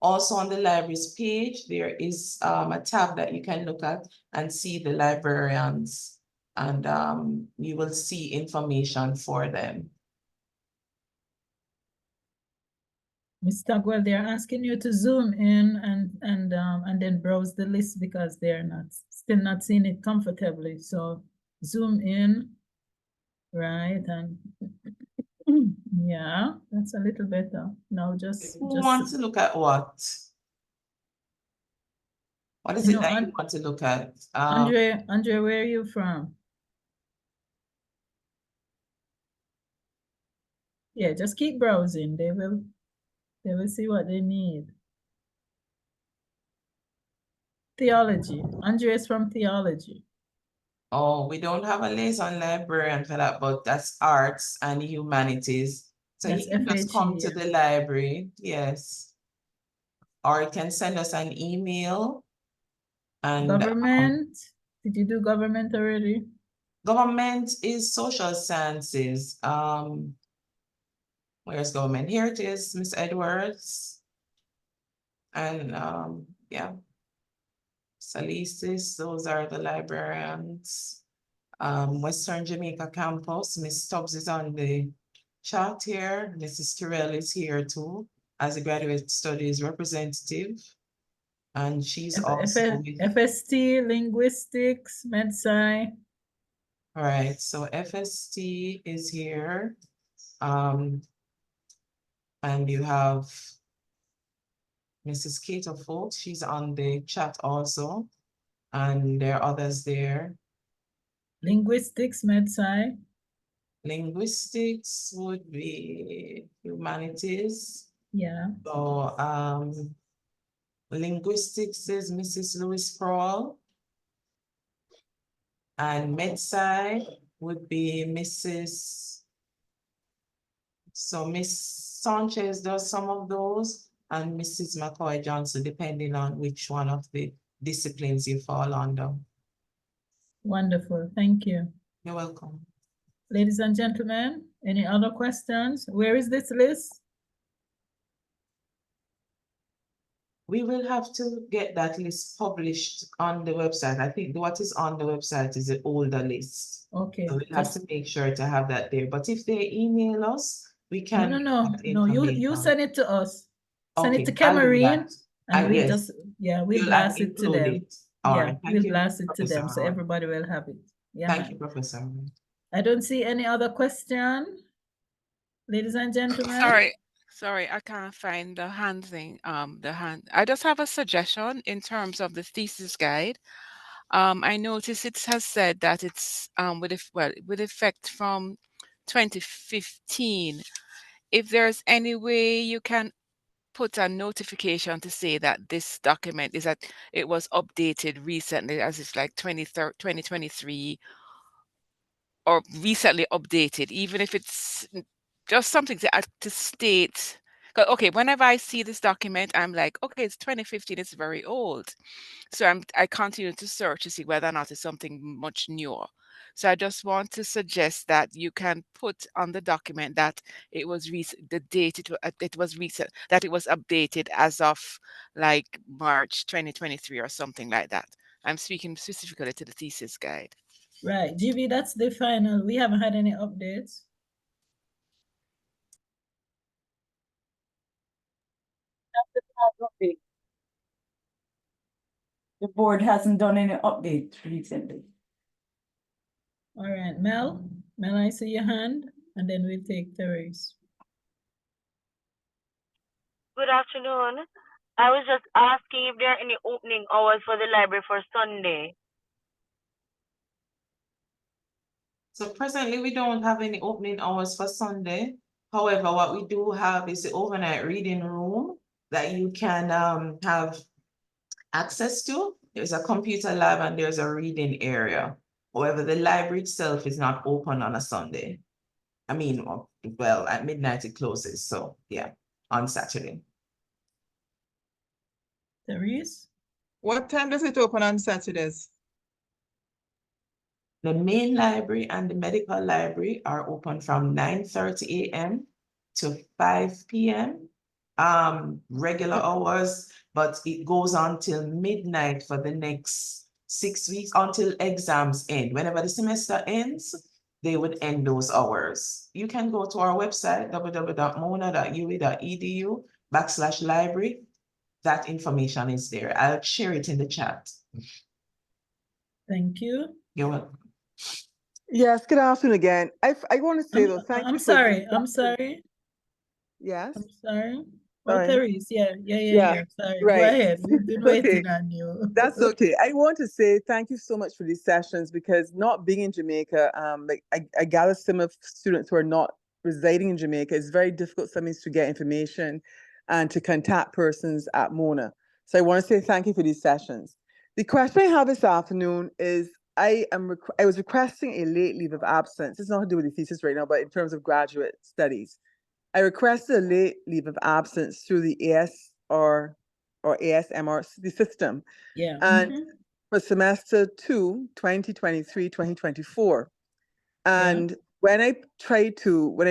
Also on the library's page, there is a tab that you can look at and see the librarians, and you will see information for them. Mr. Tugwell, they're asking you to zoom in and then browse the list because they're still not seeing it comfortably. So zoom in, right? And yeah, that's a little better. Now Who wants to look at what? What is it that you want to look at? Andre, where are you from? Yeah, just keep browsing. They will see what they need. Theology. Andre is from theology. Oh, we don't have a liaison librarian for that, but that's arts and humanities. So That's you can just come to FHE, the library, yes. Or you can send us an email. And government. Did you do government already? government is social sciences. Where's government? Here it is, Miss Edwards. And yeah, Salisis, those are the librarians. Western Jamaica campus, Miss Stubbs is on the chat here. Mrs. Terrell is here too, as a graduate studies representative. And she's also with, FST, linguistics, MedSci. all right, so FST is here. And you have Mrs. Kato Folks, she's on the chat also. And there are others there. Linguistics, MedSci. Linguistics would be humanities. Yeah. So linguistics is Mrs. Lewis Prowl. And MedSci would be Mrs. So Miss Sanchez does some of those, and Mrs. McCoy Johnson, depending on which one of the disciplines you fall under. Wonderful, thank you. You're welcome. Ladies and gentlemen, any other questions? Where is this list? We will have to get that list published on the website. I think what is on the website is the older list. Okay. So we'll have to make sure to have that there. But if they email us, we can. No. You send it to us. Send it to I'll do Cameroon, that. and we'll Yes. we'll blast it to include them. it. All right. Thank We'll you, blast it to Professor them, so Howard. everybody will have it. Yeah. Thank you, Professor. I don't see any other question. Ladies and gentlemen. Sorry, I can't find the hand thing. I just have a suggestion in terms of the thesis guide. I notice it has said that it's with effect from 2015. If there's any way you can put a notification to say that this document it was updated recently, as it's like 2023 or recently updated, even if it's just something to state. Okay, whenever I see this document, I'm like, okay, it's 2015, it's very old. So I continue to search to see whether or not it's something much newer. So I just want to suggest that you can put on the document that it was the date it was recent, that it was updated as of like March 2023 or something like that. I'm speaking specifically to the thesis guide. Right, GB, that's the final. We haven't had any updates. update. The board hasn't done any update recently. All right, Mel, I see your hand, and then we'll take Therese. Good afternoon. I was just asking if there are any opening hours for the library for Sunday. So presently, we don't have any opening hours for Sunday. However, what we do have is the overnight reading room that you can have access to. There's a computer lab and there's a reading area. However, the library itself is not open on a Sunday. I mean, well, at midnight it closes. So yeah, on Saturday. Therese? What time does it open on Saturdays? The main library and the medical library are open from 9:30 a.m. to 5 p.m. Regular hours, but it goes on till midnight for the next 6 weeks until exams end. Whenever the semester ends, they would end those hours. You can go to our website, www.mona.ui.edu/library. That information is there. I'll share it in the chat. Thank you. You're welcome. Yes, good afternoon again. I want to say though, thank you I'm for sorry. these I'm sessions. sorry. Yes. I'm sorry. Oh, Sorry. Therese, yeah. Sorry. Go Right. ahead. We've been It's okay. waiting on you. That's okay. I want to say thank you so much for these sessions because not being in Jamaica, like I gather some of students who are not residing in Jamaica, it's very difficult sometimes to get information and to contact persons at Mona. So I want to say thank you for these sessions. The question I have this afternoon is I was requesting a late leave of absence. It's not to do with the thesis right now, but in terms of graduate studies. I requested a late leave of absence through the ASMR, the system. Yeah. And for semester 2, 2023-2024. And when I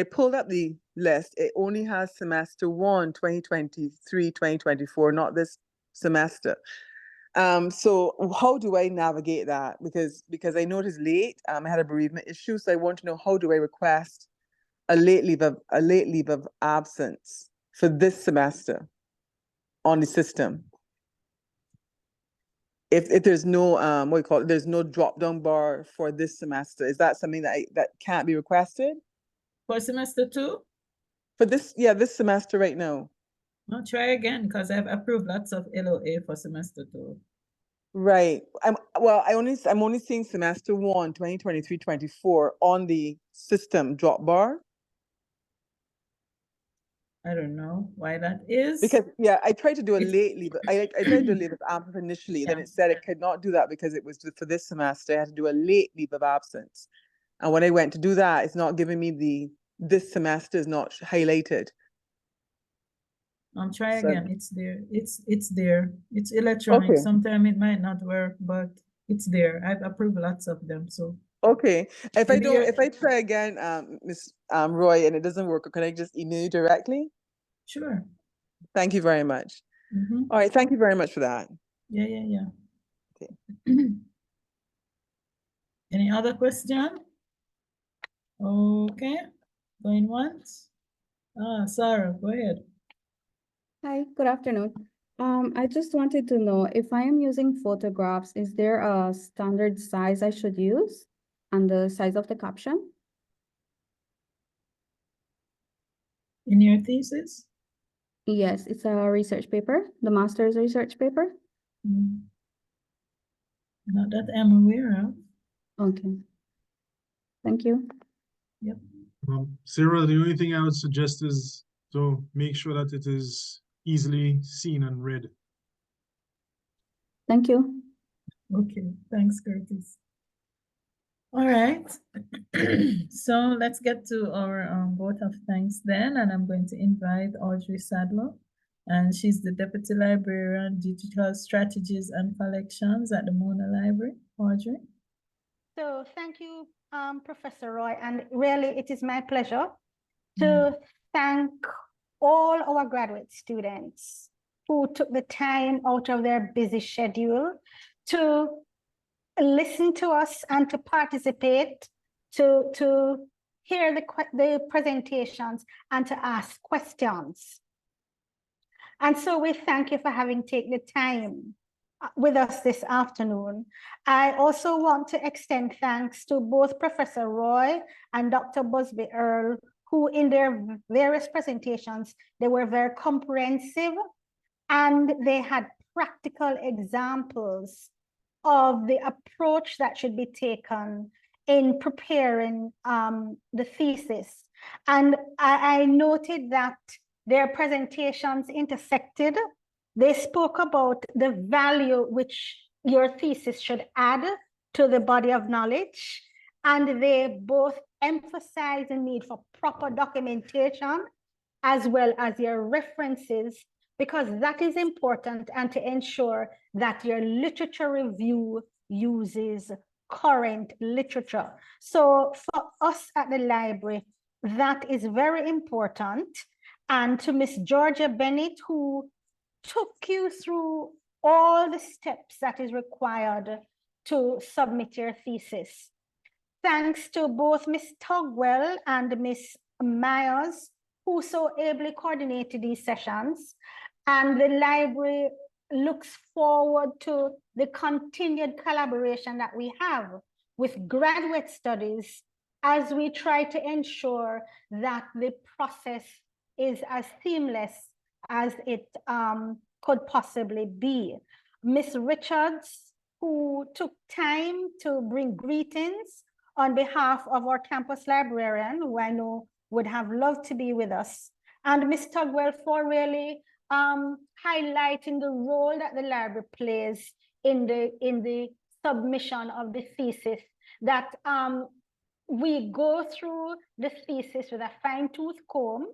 pulled up the list, it only has semester 1, 2023-2024, not this semester. So how do I navigate that? Because I know it is late. I had a bereavement issue, so I want to know how do I request a late leave of absence for this semester on the system. If there's no there's no drop down bar for this semester, is that something that can't be requested? For semester 2? For this semester right now. I'll try again because I've approved lots of LOA for semester 2. Right. I'm only seeing semester 1, 2023-24 on the system drop bar. I don't know why that is. Because I tried to do a late leave. I tried to do a leave of absence initially. Then it said it could not do that because it was for this semester. I had to do a late leave of absence. And when I went to do that, it's not giving me this semester is not highlighted. Try again. It's there. It's there. It's electronic. Okay. Sometimes it might not work, but it's there. I've approved lots of them. So okay. If I try again, Miss Roy, and it doesn't work, can I just email you directly? Sure. Thank you very much. All right. Thank you very much for that. Yeah. Okay. Any other question? Okay. Going once. Sarah, go ahead. Hi, good afternoon. I just wanted to know if I am using photographs, is there a standard size I should use and the size of the caption? In your thesis? Yes, it's a research paper, the master's research paper. Not that I'm aware of. Okay. Thank you. Yep. Sarah, the only thing I would suggest is to make sure that it is easily seen and read. Thank you. Okay, thanks, Curtis. All right. So let's get to our vote of thanks then, and I'm going to invite Audrey Sadler, and she's the Deputy Librarian, Digital Strategies and Collections at the Mona Library. Audrey? So thank you, Professor Roy, and really it is my pleasure to thank all our graduate students who took the time out of their busy schedule to listen to us and to participate, to hear the presentations and to ask questions. And so we thank you for having taken the time with us this afternoon. I also want to extend thanks to both Professor Roy and Dr. Busby Earl, who in their various presentations, they were very comprehensive and they had practical examples of the approach that should be taken in preparing the thesis. And I noted that their presentations intersected. They spoke about the value which your thesis should add to the body of knowledge. And they both emphasize the need for proper documentation as well as your references, because that is important, and to ensure that your literature review uses current literature. So for us at the library, that is very important. And to Miss Georgia Bennett, who took you through all the steps that is required to submit your thesis. Thanks to both Miss Tugwell and Miss Myers, who so ably coordinated these sessions. And the library looks forward to the continued collaboration that we have with graduate studies as we try to ensure that the process is as seamless as it could possibly be. Miss Richards, who took time to bring greetings on behalf of our campus librarian, who I know would have loved to be with us, and Ms. Tugwell for really highlighting the role that the library plays in the submission of the thesis, that we go through the thesis with a fine-tooth comb.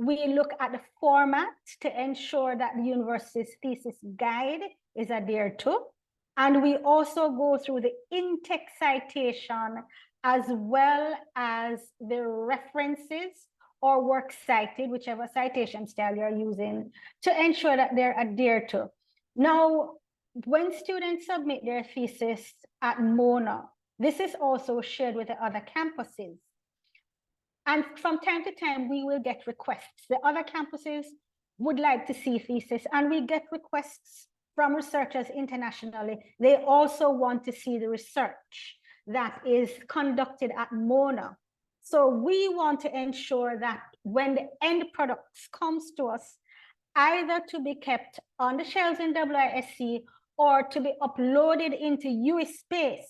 We look at the format to ensure that the university's thesis guide is adhered to. And we also go through the in-text citation as well as the references or works cited, whichever citation style you're using, to ensure that they're adhered to. Now, when students submit their thesis at Mona, this is also shared with the other campuses. And from time to time, we will get requests. The other campuses would like to see thesis, and we get requests from researchers internationally. They also want to see the research that is conducted at Mona. So we want to ensure that when the end products comes to us, either to be kept on the shelves in WISC or to be uploaded into USpace,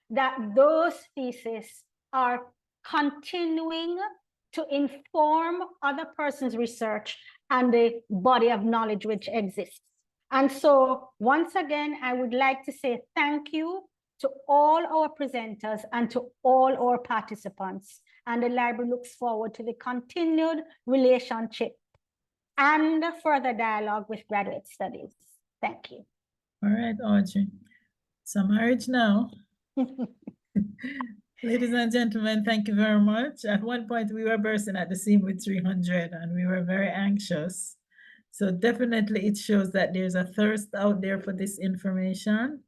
that those theses are continuing to inform other persons' research and the body of knowledge which exists. And so once again, I would like to say thank you to all our presenters and to all our participants. And the library looks forward to the continued relationship and further dialogue with graduate studies. Thank you. All right, Audrey. So marriage now. Ladies and gentlemen, thank you very much. At one point, we were bursting at the seam with 300 and we were very anxious. So definitely it shows that there's a thirst out there for this information.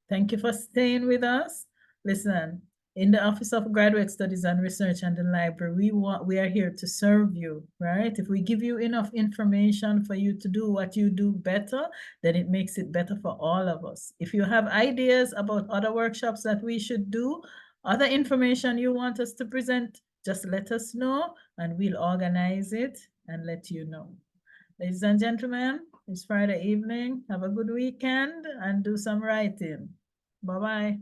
Thank you for staying with us. Listen, in the Office of Graduate Studies and Research and the library, we are here to serve you, right? If we give you enough information for you to do what you do better, then it makes it better for all of us. If you have ideas about other workshops that we should do, other information you want us to present, just let us know and we'll organize it and let you know. Ladies and gentlemen, it's Friday evening. Have a good weekend and do some writing. Bye-bye.